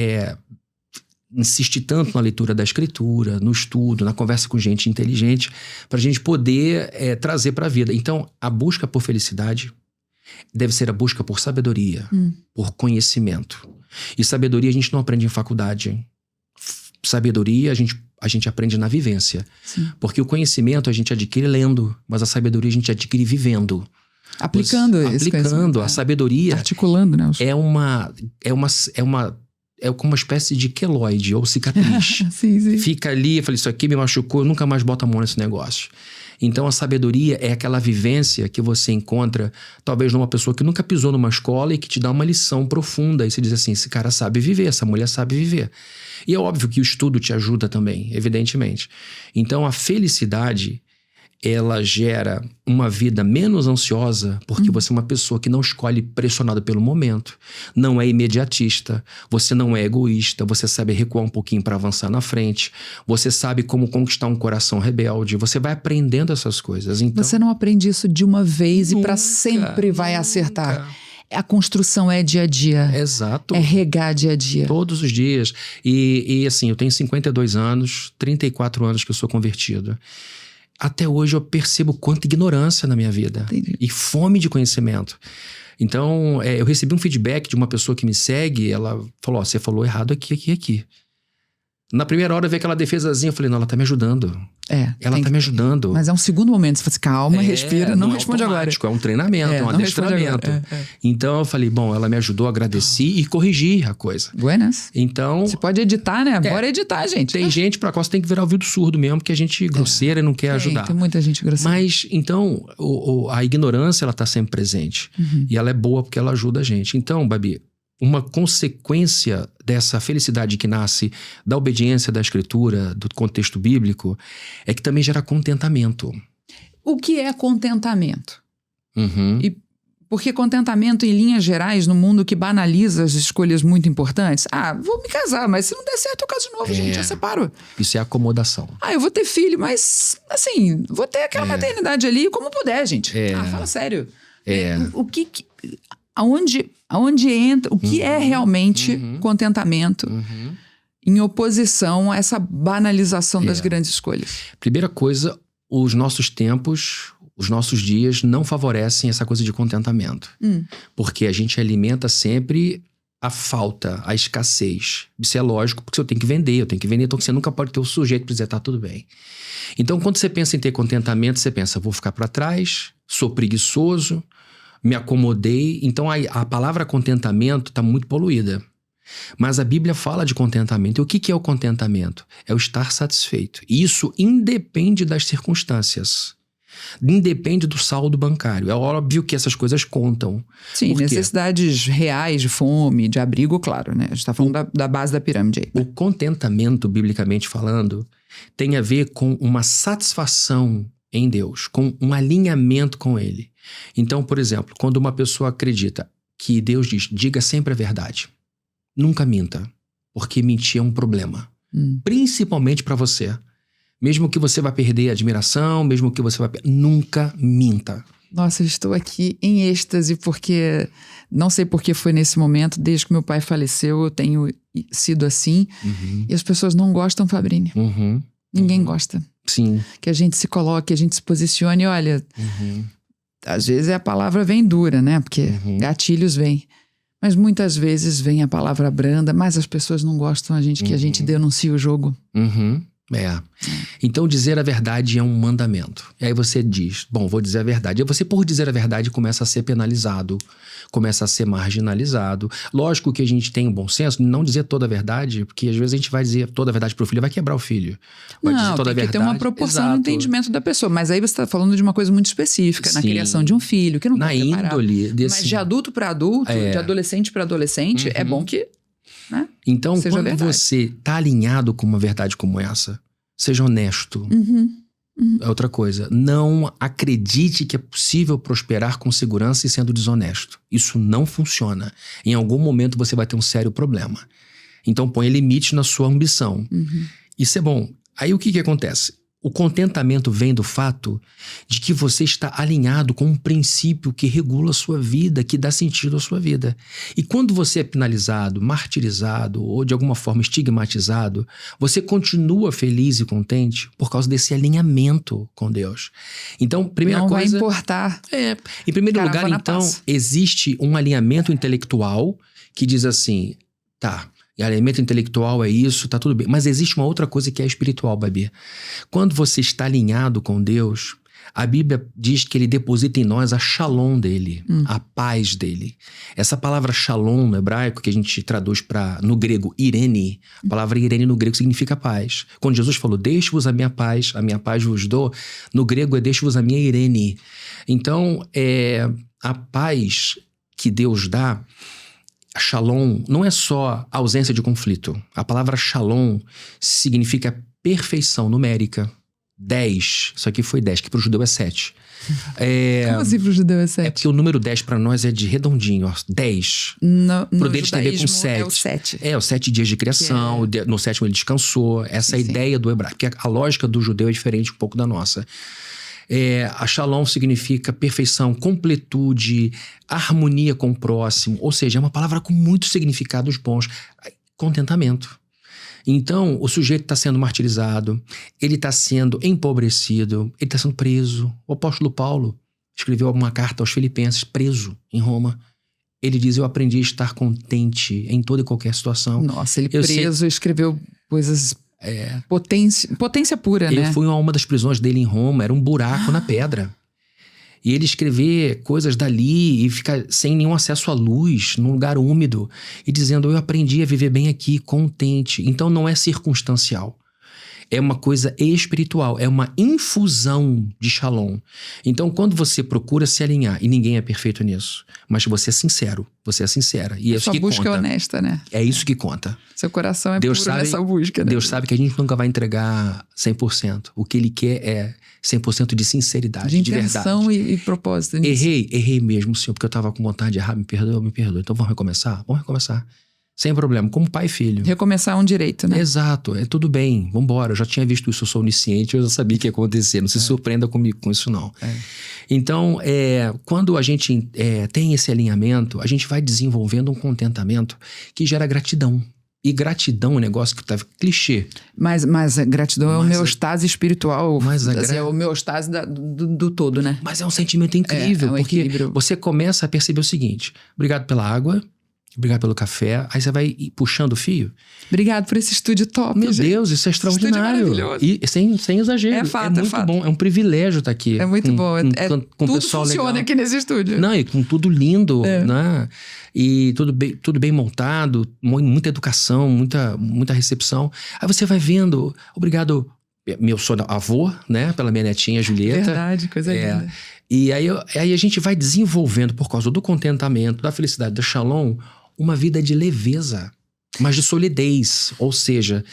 insiste tanto na leitura da Escritura, no estudo, na conversa com gente inteligente, para a gente poder trazer para a vida. Então, a busca por felicidade deve ser a busca por sabedoria, por conhecimento. E sabedoria a gente não aprende em faculdade, hein? sabedoria a gente aprende na vivência. Sim. Porque o conhecimento a gente adquire lendo, mas a sabedoria a gente adquire vivendo. Aplicando isso. Aplicando. A sabedoria articulando, né? é como uma espécie de queloide ou cicatriz. Sim. Fica ali, eu falei, isso aqui me machucou, eu nunca mais boto a mão nesse negócio. Então a sabedoria é aquela vivência que você encontra, talvez numa pessoa que nunca pisou numa escola e que te dá uma lição profunda. E você diz assim, esse cara sabe viver, essa mulher sabe viver. E é óbvio que o estudo te ajuda também, evidentemente. Então a felicidade, ela gera uma vida menos ansiosa, porque você é uma pessoa que não escolhe pressionado pelo momento, não é imediatista, você não é egoísta, você sabe recuar um pouquinho para avançar na frente, você sabe como conquistar um coração rebelde, você vai aprendendo essas coisas. Então, você não aprende isso de uma vez e para sempre vai acertar. A construção é dia a dia. Exato. É regar dia a dia. Todos os dias. E assim, eu tenho 52 anos, 34 anos que eu sou convertido. Até hoje eu percebo quanta ignorância na minha vida. Entendi. E fome de conhecimento. Então, eu recebi um feedback de uma pessoa que me segue, ela falou, você falou errado aqui. Na primeira hora veio aquela defesazinha, eu falei, não, ela tá me ajudando. Ela tá me ajudando. Mas é um segundo momento, você fala assim, calma, respira, não responde agora. É um treinamento, é um adestramento. Então eu falei, bom, ela me ajudou, agradeci e corrigi a coisa. Buenas. Então... Você pode editar, né? Bora editar, gente. Tem gente pra qual você tem que virar ouvido surdo mesmo, porque a gente grosseira e não quer ajudar. Tem muita gente grosseira. Mas, então, a ignorância, ela tá sempre presente. E ela é boa porque ela ajuda a gente. Então, Babi, uma consequência dessa felicidade que nasce da obediência da escritura, do contexto bíblico, é que também gera contentamento. O que é contentamento? E porque contentamento, em linhas gerais, no mundo que banaliza as escolhas muito importantes, vou me casar, mas se não der certo eu caso de novo, gente, já separo. Isso é acomodação. Eu vou ter filho, mas assim, vou ter aquela maternidade ali como puder, gente. Fala sério. Aonde entra, o que é realmente contentamento em oposição a essa banalização das grandes escolhas? Primeira coisa, os nossos tempos, os nossos dias não favorecem essa coisa de contentamento. Porque a gente alimenta sempre a falta, a escassez. Isso é lógico, porque eu tenho que vender, então você nunca pode ter o sujeito para dizer, tá tudo bem. Então, quando você pensa em ter contentamento, você pensa, vou ficar para trás, sou preguiçoso, me acomodei. Então a palavra contentamento está muito poluída. Mas a Bíblia fala de contentamento. E o que é o contentamento? É o estar satisfeito. E isso independe das circunstâncias. Independe do saldo bancário. É óbvio que essas coisas contam. Sim, necessidades reais de fome, de abrigo, claro, né? A gente está falando da base da pirâmide aí. O contentamento, biblicamente falando, tem a ver com uma satisfação em Deus, com um alinhamento com Ele. Então, por exemplo, quando uma pessoa acredita que Deus diz, diga sempre a verdade. Nunca minta, porque mentir é um problema. Principalmente para você. Mesmo que você vá perder a admiração, mesmo que você vá... Nunca minta. Nossa, eu estou aqui em êxtase, porque... Não sei por que foi nesse momento, desde que meu pai faleceu, eu tenho sido assim. E as pessoas não gostam, Fabrini. Ninguém gosta. Sim. Que a gente se coloque, que a gente se posicione. Olha, às vezes a palavra vem dura, né? Porque gatilhos vêm. Mas muitas vezes vem a palavra branda, mas as pessoas não gostam que a gente denuncie o jogo. Então dizer a verdade é um mandamento. E aí você diz, bom, vou dizer a verdade. E você, por dizer a verdade, começa a ser penalizado, começa a ser marginalizado. Lógico que a gente tem um bom senso de não dizer toda a verdade, porque às vezes a gente vai dizer toda a verdade pro filho, vai quebrar o filho. Vai dizer toda a verdade. Tem que ter uma proporção no entendimento da pessoa. Mas aí você está falando de uma coisa muito específica, na criação de um filho, que não está preparado. Na índole desse... Mas de adulto para adulto, de adolescente para adolescente, é bom que... Né? Então, quando você está alinhado com uma verdade como essa, seja honesto. É outra coisa. Não acredite que é possível prosperar com segurança e sendo desonesto. Isso não funciona. Em algum momento você vai ter um sério problema. Então, põe limite na sua ambição. Isso é bom. Aí o que acontece? O contentamento vem do fato de que você está alinhado com um princípio que regula a sua vida, que dá sentido à sua vida. E quando você é penalizado, martirizado ou de alguma forma estigmatizado, você continua feliz e contente por causa desse alinhamento com Deus. Então, primeira coisa... Não vai importar. Em primeiro lugar, então, existe um alinhamento intelectual que diz assim, tá, E alimento intelectual é isso, tá tudo bem. Mas existe uma outra coisa que é espiritual, Babi. Quando você está alinhado com Deus, a Bíblia diz que ele deposita em nós a shalom dele, a paz dele. Essa palavra shalom no hebraico, que a gente traduz no grego irene, a palavra irene no grego significa paz. Quando Jesus falou, deixe-vos a minha paz vos dou, no grego é deixe-vos a minha irene. Então, a paz que Deus dá, shalom, não é só ausência de conflito. A palavra shalom significa perfeição numérica. 10, isso aqui foi 10, que pro judeu é 7. Como assim pro judeu é 7? É porque o número 10 para nós é de redondinho, ó, 10. Pro deles tem a ver com 7. É o 7. Os 7 dias de criação, no sétimo ele descansou. Essa é a ideia do hebraico, porque a lógica do judeu é diferente um pouco da nossa. A shalom significa perfeição, completude, harmonia com o próximo, ou seja, é uma palavra com muitos significados bons. Contentamento. Então, o sujeito está sendo martirizado, ele está sendo empobrecido, ele está sendo preso. O apóstolo Paulo escreveu uma carta aos Filipenses, preso em Roma. Ele diz, eu aprendi a estar contente em toda e qualquer situação. Nossa, ele preso escreveu coisas... potência pura, né? Eu fui a uma das prisões dele em Roma, era um buraco na pedra. E ele escrever coisas dali e ficar sem nenhum acesso à luz, num lugar úmido, e dizendo, eu aprendi a viver bem aqui, contente. Então não é circunstancial. É uma coisa espiritual, é uma infusão de shalom. Então quando você procura se alinhar, e ninguém é perfeito nisso, mas você é sincero, você é sincera. E é isso que conta. Sua busca é honesta, né? É isso que conta. Seu coração é puro nessa busca, né? Deus sabe que a gente nunca vai entregar 100%. O que ele quer é 100% de sinceridade, de intenção verdade. e propósito nisso. Errei mesmo, Senhor, porque eu estava com vontade de errar, me perdoa. Então vamos recomeçar? Vamos recomeçar. Sem problema, como pai e filho. Recomeçar é um direito, né? Exato, tudo bem, vambora. Eu já tinha visto isso, eu sou onisciente, eu já sabia que ia acontecer. Não se surpreenda comigo com isso, não. Então, quando a gente tem esse alinhamento, a gente vai desenvolvendo um contentamento que gera gratidão. E gratidão é um negócio que tá clichê. Mas a gratidão é o homeostase espiritual. É o homeostase do todo, né? Mas é um sentimento incrível, porque equilíbrio. Você começa a perceber o seguinte: obrigado pela água, obrigado pelo café, aí você vai puxando o fio. Obrigado por esse estúdio top, Meu Deus, isso é extraordinário. Estúdio maravilhoso. E sem exagero. É fato, muito bom, é um privilégio estar aqui. É muito bom. Com tudo pessoal funciona legal. aqui nesse estúdio. Não, e com tudo lindo, né? E tudo bem montado, muita educação, muita recepção. Aí você vai vendo, obrigado, meu sou avô, né? Pela minha netinha Julieta. Verdade, coisa linda. E aí a gente vai desenvolvendo, por causa do contentamento, da felicidade, do shalom, uma vida de leveza, mas de solidez. Ou seja,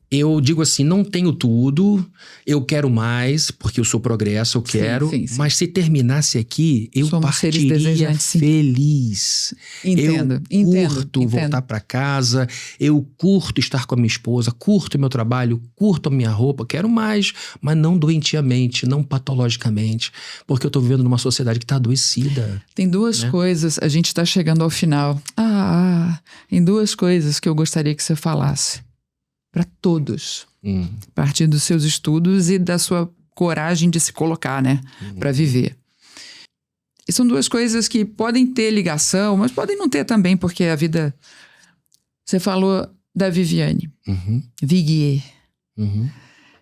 eu digo assim, não tenho tudo, eu quero mais, porque eu sou progresso, eu quero. Sim. Mas se terminasse aqui, eu partiria feliz. Entendo. Eu curto voltar para casa, eu curto estar com a minha esposa, curto meu trabalho, curto a minha roupa, quero mais, mas não doentiamente, não patologicamente, porque eu tô vivendo numa sociedade que tá adoecida. Tem duas coisas, a gente tá chegando ao final. Tem duas coisas que eu gostaria que você falasse. Para todos, a partir dos seus estudos e da sua coragem de se colocar, né, para viver. E são duas coisas que podem ter ligação, mas podem não ter também, porque a vida... Você falou da Viviane, Viguier,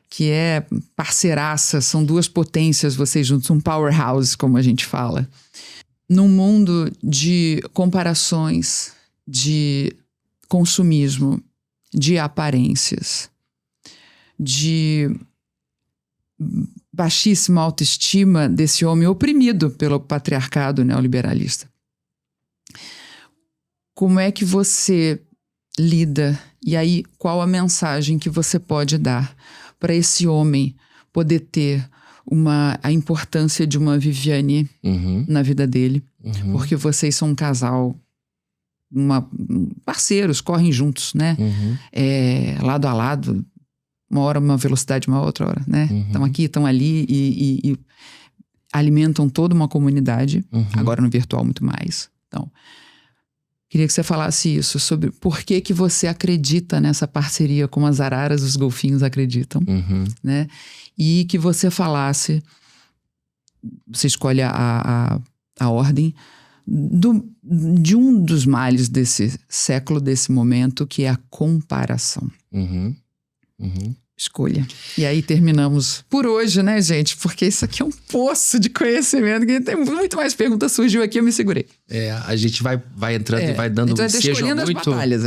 que é parceiraça, são duas potências, vocês juntos, um powerhouse, como a gente fala. Num mundo de comparações, de consumismo, de aparências, de baixíssima autoestima desse homem oprimido pelo patriarcado neoliberalista. Como é que você lida? E aí, qual a mensagem que você pode dar para esse homem poder ter a importância de uma Viviane na vida dele? Porque vocês são um casal... parceiros, correm juntos, né? Lado a lado, uma hora uma velocidade, uma outra hora, né? Estão aqui, estão ali e alimentam toda uma comunidade, agora no virtual muito mais. Então, queria que você falasse isso, sobre por que você acredita nessa parceria, como as araras e os golfinhos acreditam, né? E que você falasse, você escolhe a ordem, de um dos males desse século, desse momento, que é a comparação. Escolha. E aí terminamos por hoje, né, gente? Porque isso aqui é um poço de conhecimento, que tem muito mais perguntas, surgiu aqui, eu me segurei. A gente vai entrando e vai dando... Então, escolhendo as batalhas.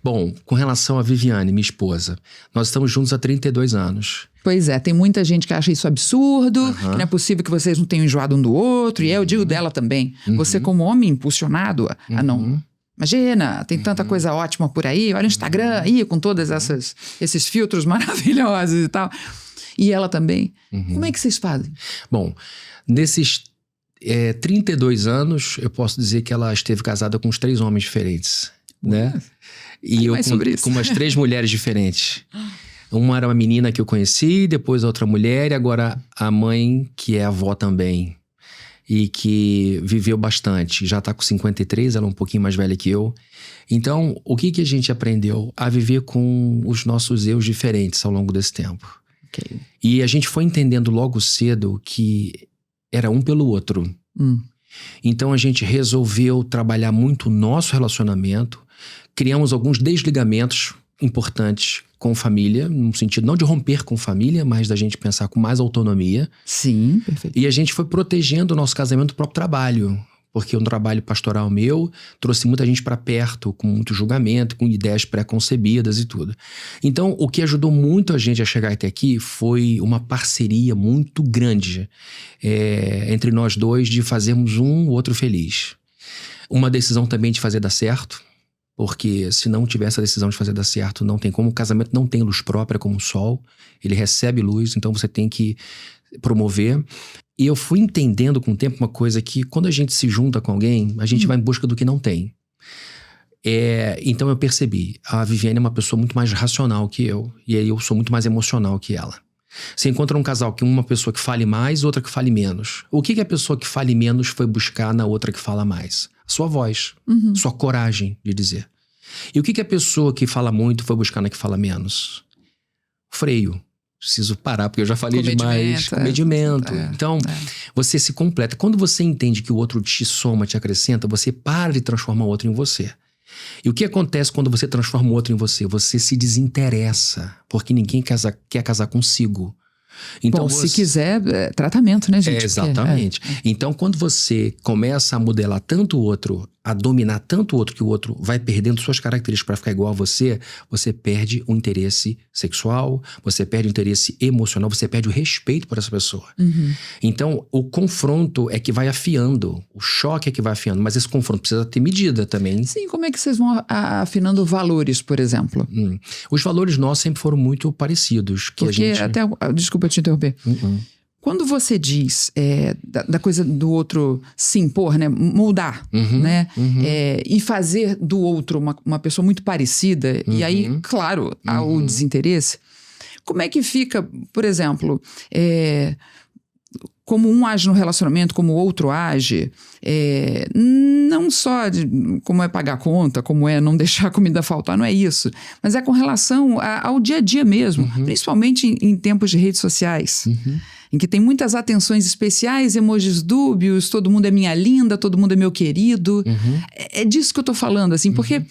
Bom, com relação a Viviane, minha esposa, nós estamos juntos há 32 anos. Pois é, tem muita gente que acha isso absurdo, que não é possível que vocês não tenham enjoado um do outro, e eu digo dela também. Você como homem impulsionado a não... Imagina, tem tanta coisa ótima por aí, olha o Instagram aí com todos esses filtros maravilhosos e tal. E ela também. Como é que vocês fazem? Bom, nesses 32 anos, eu posso dizer que ela esteve casada com uns 3 homens diferentes, né? E eu com umas 3 mulheres diferentes. Uma era uma menina que eu conheci, depois a outra mulher, e agora a mãe, que é avó também. E que viveu bastante, já está com 53, ela é um pouquinho mais velha que eu. Então, o que a gente aprendeu? A viver com os nossos eus diferentes ao longo desse tempo. Okay. E a gente foi entendendo logo cedo que era um pelo outro. Então, a gente resolveu trabalhar muito o nosso relacionamento, criamos alguns desligamentos importantes com família, no sentido não de romper com família, mas da gente pensar com mais autonomia. Sim, perfeito. E a gente foi protegendo o nosso casamento do próprio trabalho, porque um trabalho pastoral meu trouxe muita gente para perto, com muito julgamento, com ideias pré-concebidas e tudo. Então, o que ajudou muito a gente a chegar até aqui foi uma parceria muito grande entre nós dois de fazermos um o outro feliz. Uma decisão também de fazer dar certo, porque se não tivesse a decisão de fazer dar certo, não tem como. O casamento não tem luz própria como o sol. Ele recebe luz, então você tem que promover. E eu fui entendendo com o tempo uma coisa que quando a gente se junta com alguém, a gente vai em busca do que não tem. Então eu percebi, a Viviane é uma pessoa muito mais racional que eu. E aí eu sou muito mais emocional que ela. Você encontra um casal que uma pessoa que fale mais, outra que fale menos. O que a pessoa que fale menos foi buscar na outra que fala mais? Sua voz, sua coragem de dizer. E o que a pessoa que fala muito foi buscar na que fala menos? Freio. Preciso parar, porque eu já falei demais. Comedimento. Então, você se completa. Quando você entende que o outro te soma, te acrescenta, você para de transformar o outro em você. E o que acontece quando você transforma o outro em você? Você se desinteressa, porque ninguém quer casar consigo. Então, bom, se quiser, tratamento, né, gente? Exatamente. Então, quando você começa a modelar tanto o outro, a dominar tanto o outro, que o outro vai perdendo suas características para ficar igual a você, você perde o interesse sexual, você perde o interesse emocional, você perde o respeito por essa pessoa. Então, o confronto é que vai afiando, o choque é que vai afiando, mas esse confronto precisa ter medida também. Sim, como é que vocês vão afinando valores, por exemplo? Os valores nossos sempre foram muito parecidos. Porque desculpa te interromper. Quando você diz da coisa do outro se impor, né? Moldar, né? E fazer do outro uma pessoa muito parecida, e aí, claro, há o desinteresse. Como é que fica, por exemplo, como um age no relacionamento, como o outro age, não só como é pagar a conta, como é não deixar a comida faltar, não é isso, mas é com relação ao dia a dia mesmo, principalmente em tempos de redes sociais. Em que tem muitas atenções especiais, emojis dúbios, todo mundo é minha linda, todo mundo é meu querido. É disso que eu tô falando, assim, porque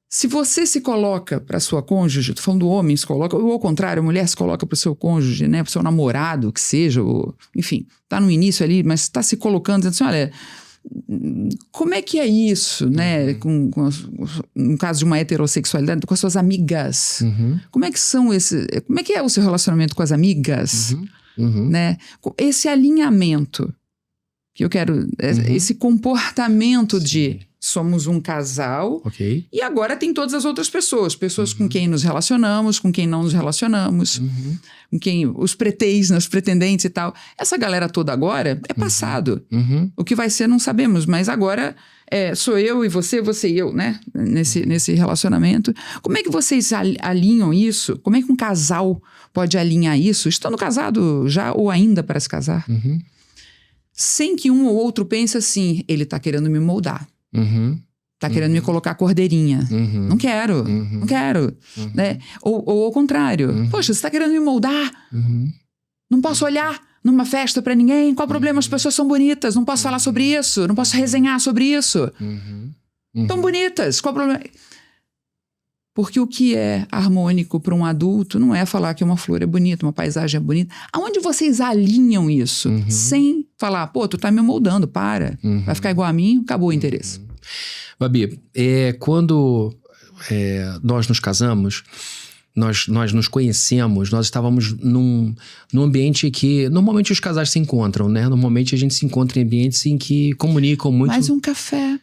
se você se coloca para sua cônjuge, tô falando do homem se coloca, ou ao contrário, a mulher se coloca para o seu cônjuge, né, para o seu namorado, que seja, ou, enfim, tá no início ali, mas está se colocando, dizendo assim, olha, como é que é isso, né, no caso de uma heterossexualidade, com as suas amigas? Como é que é o seu relacionamento com as amigas? Né? Esse alinhamento que eu quero, esse comportamento de somos um casal e agora tem todas as outras pessoas com quem nos relacionamos, com quem não nos relacionamos, com quem os os pretendentes e tal. Essa galera toda agora é passado. O que vai ser não sabemos, mas agora sou eu e você e eu, né? Nesse relacionamento. Como é que vocês alinham isso? Como é que um casal pode alinhar isso, estando casado já ou ainda para se casar? Sem que um ou outro pense assim, ele tá querendo me moldar. Tá querendo me colocar cordeirinha. Não quero, não quero. Né? Ou ao contrário. Poxa, você tá querendo me moldar? Não posso olhar, numa festa pra ninguém. Qual o problema? As pessoas são bonitas. Não posso falar sobre isso. Não posso resenhar sobre isso. Tão bonitas. Qual o problema? Porque o que é harmônico para um adulto não é falar que uma flor é bonita, uma paisagem é bonita. Aonde vocês alinham isso? Sem falar, pô, tu tá me moldando, para. Vai ficar igual a mim, acabou o interesse. Babi, quando nós nos casamos, nós nos conhecemos, nós estávamos num ambiente que normalmente os casais se encontram, né? Normalmente a gente se encontra em ambientes em que comunicam muito. Mais um café.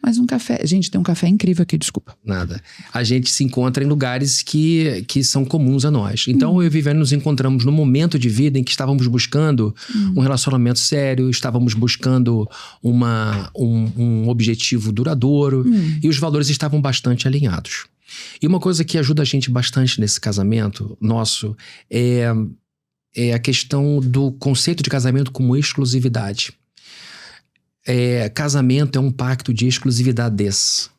Gente, tem um café incrível aqui, desculpa. Nada. A gente se encontra em lugares que são comuns a nós. Então eu e Viviane nos encontramos num momento de vida em que estávamos buscando um relacionamento sério, estávamos buscando um objetivo duradouro e os valores estavam bastante alinhados. E uma coisa que ajuda a gente bastante nesse casamento nosso é a questão do conceito de casamento como exclusividade. Casamento é um pacto de exclusividades.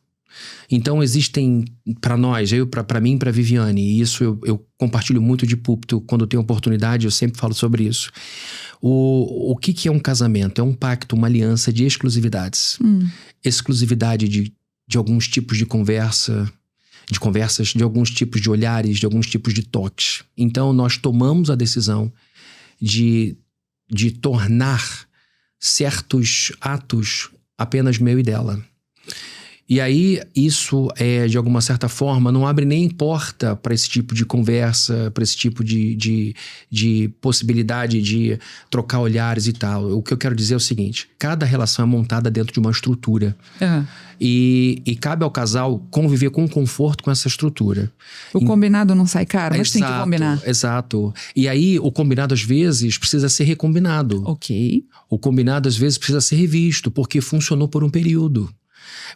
Então existem, para nós, para mim e para Viviane, e isso eu compartilho muito de púlpito, quando tenho oportunidade eu sempre falo sobre isso. O que é um casamento? É um pacto, uma aliança de exclusividades. Exclusividade de alguns tipos de conversas, de alguns tipos de olhares, de alguns tipos de toques. Então nós tomamos a decisão de tornar certos atos apenas meu e dela. E aí isso de alguma certa forma não abre nem porta para esse tipo de conversa, para esse tipo de possibilidade de trocar olhares e tal. O que eu quero dizer é o seguinte: cada relação é montada dentro de uma estrutura. E cabe ao casal conviver com conforto com essa estrutura. O combinado não sai caro, mas tem que combinar. Exato. E aí o combinado às vezes precisa ser recombinado. Ok. O combinado às vezes precisa ser revisto, porque funcionou por um período.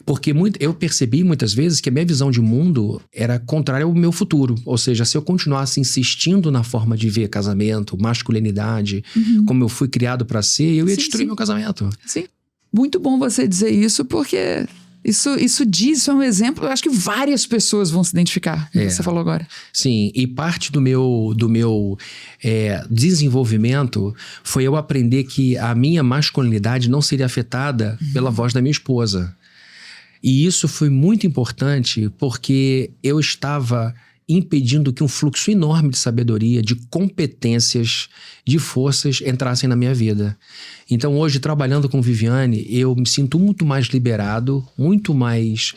Porque eu percebi muitas vezes que a minha visão de mundo era contrária ao meu futuro. Ou seja, se eu continuasse insistindo na forma de ver casamento, masculinidade, como eu fui criado para ser, eu ia destruir meu casamento. Sim. Muito bom você dizer isso, porque isso é um exemplo. Eu acho que várias pessoas vão se identificar no que você falou agora. Sim, e parte do meu desenvolvimento foi eu aprender que a minha masculinidade não seria afetada pela voz da minha esposa. E isso foi muito importante porque eu estava impedindo que um fluxo enorme de sabedoria, de competências, de forças entrassem na minha vida. Então hoje, trabalhando com Viviane, eu me sinto muito mais liberado, muito mais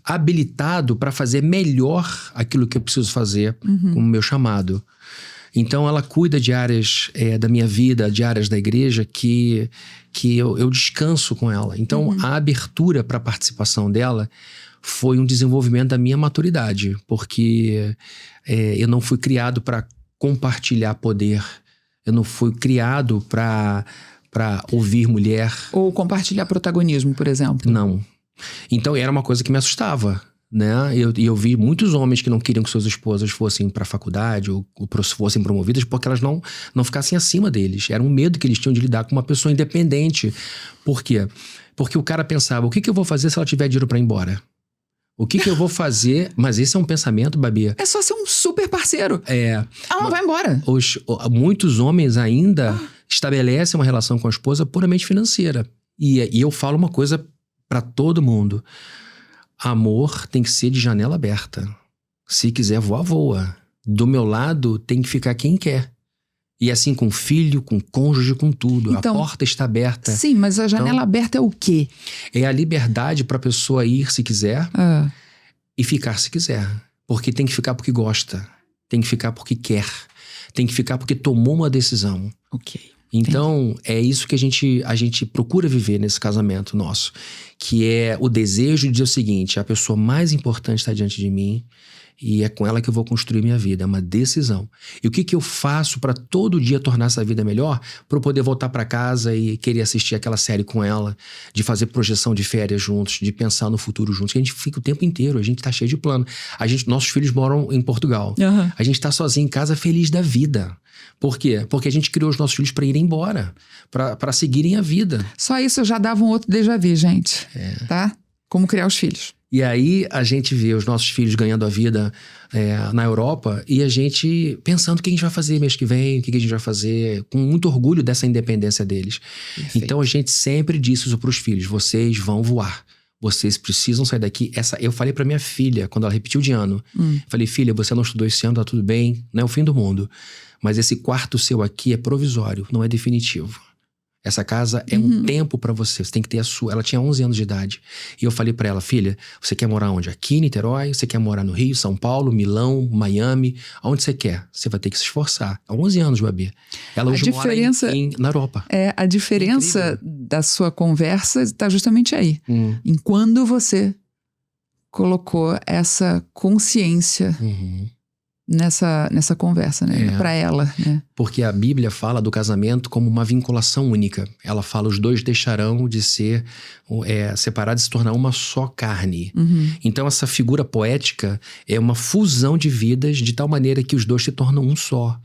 habilitado para fazer melhor aquilo que eu preciso fazer como meu chamado. Então ela cuida de áreas da minha vida, de áreas da igreja que eu descanso com ela. Então a abertura para a participação dela foi um desenvolvimento da minha maturidade, porque eu não fui criado para compartilhar poder, eu não fui criado para ouvir mulher. Ou compartilhar protagonismo, por exemplo. Não. Então era uma coisa que me assustava. Né? Eu vi muitos homens que não queriam que suas esposas fossem para a faculdade ou fossem promovidas porque elas não ficassem acima deles. Era um medo que eles tinham de lidar com uma pessoa independente. Por quê? Porque o cara pensava, o que eu vou fazer se ela tiver dinheiro para ir embora? O que eu vou fazer? Mas esse é um pensamento, Babi. É só ser um super parceiro. Ela vai embora. Muitos homens ainda estabelecem uma relação com a esposa puramente financeira. E eu falo uma coisa para todo mundo. Amor tem que ser de janela aberta. Se quiser voar, voa. Do meu lado tem que ficar quem quer. E assim com filho, com cônjuge, com tudo. Então, a porta está aberta. Sim, mas a janela aberta é o quê? É a liberdade para a pessoa ir se quiser e ficar se quiser. Porque tem que ficar porque gosta. Tem que ficar porque quer. Tem que ficar porque tomou uma decisão. Ok. Então, é isso que a gente procura viver nesse casamento nosso. Que é o desejo de dizer o seguinte: a pessoa mais importante está diante de mim e é com ela que eu vou construir minha vida. É uma decisão. E o que eu faço para todo dia tornar essa vida melhor? Para eu poder voltar para casa e querer assistir aquela série com ela, de fazer projeção de férias juntos, de pensar no futuro juntos. Que a gente fica o tempo inteiro, a gente tá cheio de plano. Nossos filhos moram em Portugal. A gente tá sozinho em casa, feliz da vida. Por quê? Porque a gente criou os nossos filhos para irem embora, para seguirem a vida. Só isso já dava um outro déjà vu, gente. Tá? Como criar os filhos. E aí a gente vê os nossos filhos ganhando a vida na Europa e a gente pensando o que a gente vai fazer mês que vem, o que a gente vai fazer, com muito orgulho dessa independência deles. Perfeito. Então a gente sempre disse isso para os filhos: vocês vão voar. Vocês precisam sair daqui. Eu falei pra minha filha, quando ela repetiu de ano, falei: filha, você não estudou esse ano, tá tudo bem, não é o fim do mundo. Mas esse quarto seu aqui é provisório, não é definitivo. Essa casa é um tempo pra você tem que ter a sua. Ela tinha 11 anos de idade. E eu falei pra ela: filha, você quer morar onde? Aqui em Niterói? Você quer morar no Rio, São Paulo, Milão, Miami? Aonde você quer? Você vai ter que se esforçar. Há 11 anos, Babi. Ela hoje mora na Europa. A diferença da sua conversa está justamente aí. Em quando você colocou essa consciência nessa conversa, né? Pra ela, né? Porque a Bíblia fala do casamento como uma vinculação única. Ela fala: os dois deixarão de ser separados e se tornar uma só carne. Então essa figura poética é uma fusão de vidas de tal maneira que os dois se tornam um só.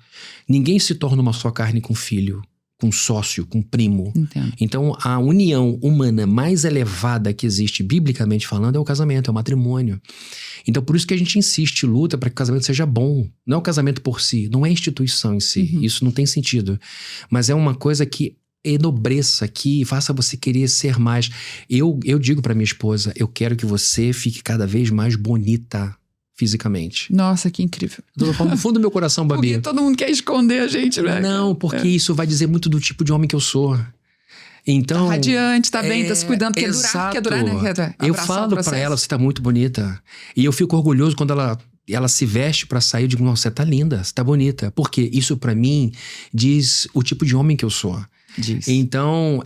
Ninguém se torna uma só carne com filho, com sócio, com primo. Entendo. Então a união humana mais elevada que existe, biblicamente falando, é o casamento, é o matrimônio. Então por isso que a gente insiste, luta para que o casamento seja bom. Não é o casamento por si, não é a instituição em si. Isso não tem sentido. Mas é uma coisa que enobreça, que faça você querer ser mais. Eu digo para minha esposa: eu quero que você fique cada vez mais bonita fisicamente. Nossa, que incrível. Eu tô falando do fundo do meu coração, Babi. Porque todo mundo quer esconder a gente, né? Não, porque isso vai dizer muito do tipo de homem que eu sou. Então, tá radiante, tá bem, tá se cuidando, quer durar, né? Eu falo pra ela: você tá muito bonita. E eu fico orgulhoso quando ela se veste pra sair. Eu digo: nossa, você tá linda, você tá bonita. Porque isso pra mim diz o tipo de homem que eu sou. Diz. Então,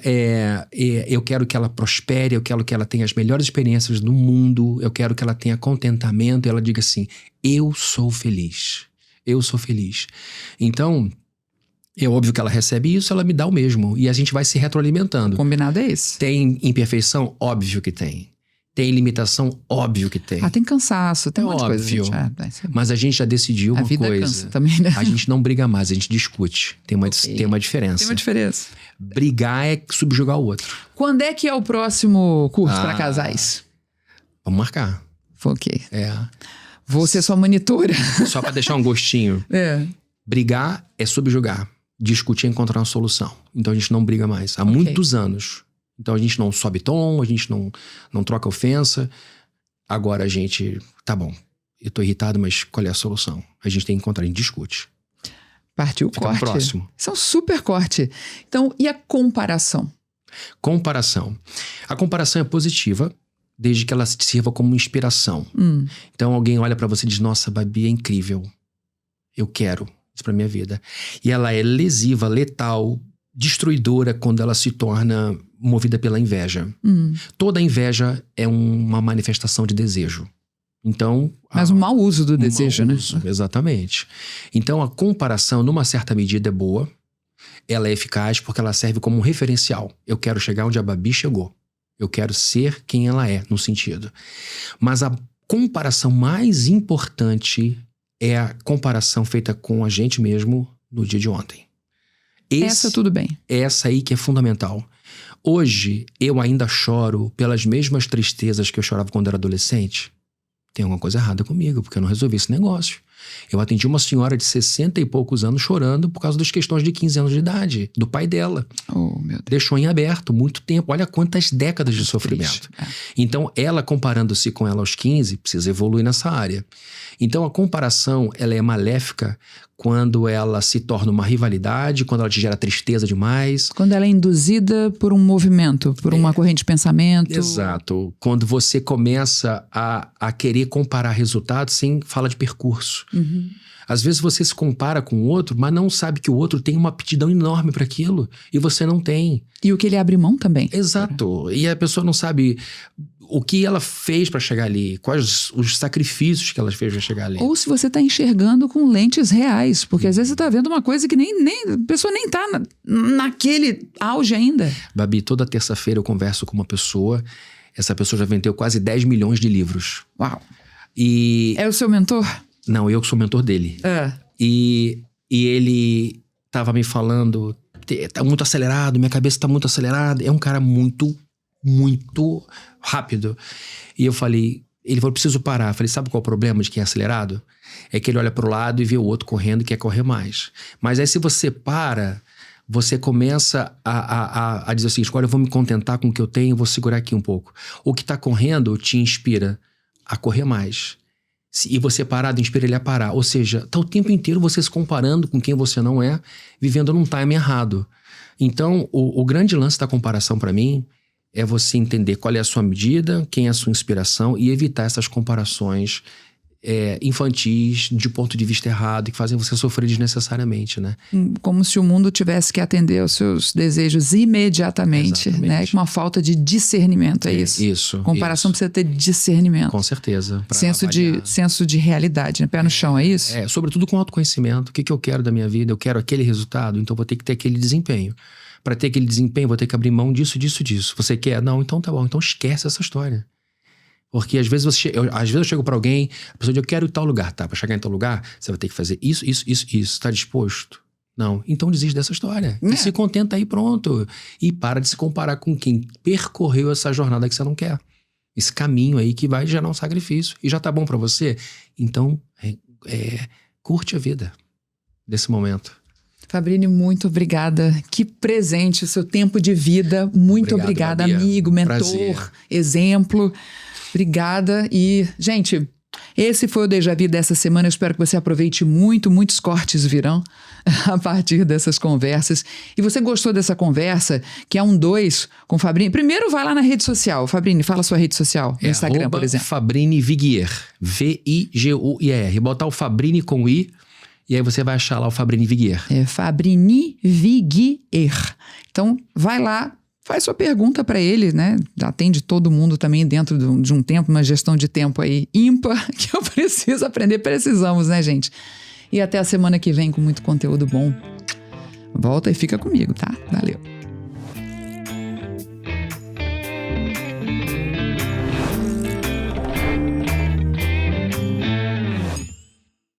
eu quero que ela prospere, eu quero que ela tenha as melhores experiências do mundo, eu quero que ela tenha contentamento e ela diga assim: eu sou feliz. Eu sou feliz. Então, é óbvio que ela recebe isso, ela me dá o mesmo. E a gente vai se retroalimentando. O combinado é esse. Tem imperfeição? Óbvio que tem. Tem limitação? Óbvio que tem. Tem cansaço, tem um monte de coisa. Óbvio. Mas a gente já decidiu uma coisa. A vida cansa também, né? A gente não briga mais, a gente discute. Tem uma diferença. Tem uma diferença. Brigar é subjugar o outro. Quando é que é o próximo curso para casais? Vamos marcar. Ok. Vou ser sua monitora. Só para deixar um gostinho. Brigar é subjugar. Discutir é encontrar uma solução. Então a gente não briga mais. Há muitos anos. Então a gente não sobe tom, a gente não troca ofensa. Agora a gente... Tá bom, eu tô irritado, mas qual é a solução? A gente tem que encontrar, a gente discute. Partiu o corte. Próximo. Isso é um super corte. Então, e a comparação? Comparação. A comparação é positiva, desde que ela sirva como inspiração. Então alguém olha pra você e diz: nossa, Babi é incrível. Eu quero isso pra minha vida. E ela é lesiva, letal, destruidora quando ela se torna movida pela inveja. Toda inveja é uma manifestação de desejo. Então, mas um mau uso do desejo, né? Exatamente. Então a comparação, numa certa medida, é boa. Ela é eficaz porque ela serve como um referencial. Eu quero chegar onde a Babi chegou. Eu quero ser quem ela é, no sentido. Mas a comparação mais importante é a comparação feita com a gente mesmo no dia de ontem. Essa tudo bem. Essa aí que é fundamental. Hoje, eu ainda choro pelas mesmas tristezas que eu chorava quando era adolescente. Tem alguma coisa errada comigo, porque eu não resolvi esse negócio. Eu atendi uma senhora de 60 e poucos anos chorando por causa das questões de 15 anos de idade, do pai dela. Oh, meu Deus. Deixou em aberto muito tempo. Olha quantas décadas de sofrimento. Então, ela comparando-se com ela aos 15, precisa evoluir nessa área. Então, a comparação, ela é maléfica quando ela se torna uma rivalidade, quando ela te gera tristeza demais. Quando ela é induzida por um movimento, por uma corrente de pensamento. Exato. Quando você começa a querer comparar resultados sem falar de percurso. Às vezes você se compara com o outro, mas não sabe que o outro tem uma aptidão enorme para aquilo e você não tem. E o que ele abre mão também. Exato. E a pessoa não sabe o que ela fez para chegar ali, quais os sacrifícios que ela fez para chegar ali. Ou se você tá enxergando com lentes reais, porque às vezes você tá vendo uma coisa que a pessoa nem tá naquele auge ainda. Babi, toda terça-feira eu converso com uma pessoa, essa pessoa já vendeu quase 10 milhões de livros. Uau. E... É o seu mentor? Não, eu que sou mentor dele. E ele tava me falando, tá muito acelerado, minha cabeça tá muito acelerada. É um cara muito muito rápido. E eu falei, ele falou, preciso parar. Eu falei, sabe qual é o problema de quem é acelerado? É que ele olha pro lado e vê o outro correndo e quer correr mais. Mas aí se você para, você começa a dizer o seguinte, agora eu vou me contentar com o que eu tenho, vou segurar aqui um pouco. O que tá correndo te inspira a correr mais. E você parado, inspira ele a parar. Ou seja, tá o tempo inteiro você se comparando com quem você não é, vivendo num time errado. Então, o grande lance da comparação para mim é você entender qual é a sua medida, quem é a sua inspiração e evitar essas comparações infantis, de ponto de vista errado, que fazem você sofrer desnecessariamente, né? Como se o mundo tivesse que atender aos seus desejos imediatamente, né? Com uma falta de discernimento, é isso? Isso. Comparação precisa ter discernimento. Com certeza. Senso de realidade, né? Pé no chão, é isso? Sobretudo com autoconhecimento. O que eu quero da minha vida? Eu quero aquele resultado, então vou ter que ter aquele desempenho. Para ter aquele desempenho, vou ter que abrir mão disso. Você quer? Não, então tá bom. Então esquece essa história. Porque às vezes eu chego pra alguém, a pessoa diz, eu quero ir em tal lugar, tá? Pra chegar em tal lugar, você vai ter que fazer isso. Tá disposto? Não. Então desiste dessa história. E se contenta aí, pronto. E para de se comparar com quem percorreu essa jornada que você não quer. Esse caminho aí que vai gerar um sacrifício. E já tá bom pra você? Então, curte a vida desse momento. Fabrini, muito obrigada. Que presente, o seu tempo de vida. Muito obrigada, amigo, mentor, prazer. Exemplo. Obrigada. E, gente, esse foi o Déjà Vu dessa semana. Eu espero que você aproveite muito. Muitos cortes virão a partir dessas conversas. E você gostou dessa conversa, que é 2 com o Fabrini? Primeiro vai lá na rede social. Fabrini, fala a sua rede social. No Instagram, por exemplo. Fabrini Viguier. Viguier. Botar o Fabrini com I. E aí você vai achar lá o Fabrini Viguier. Fabrini Viguier. Então, vai lá, faz sua pergunta para ele, né? Atende todo mundo também dentro de um tempo, uma gestão de tempo aí ímpar, que eu preciso aprender. Precisamos, né, gente? E até a semana que vem com muito conteúdo bom. Volta e fica comigo, tá? Valeu.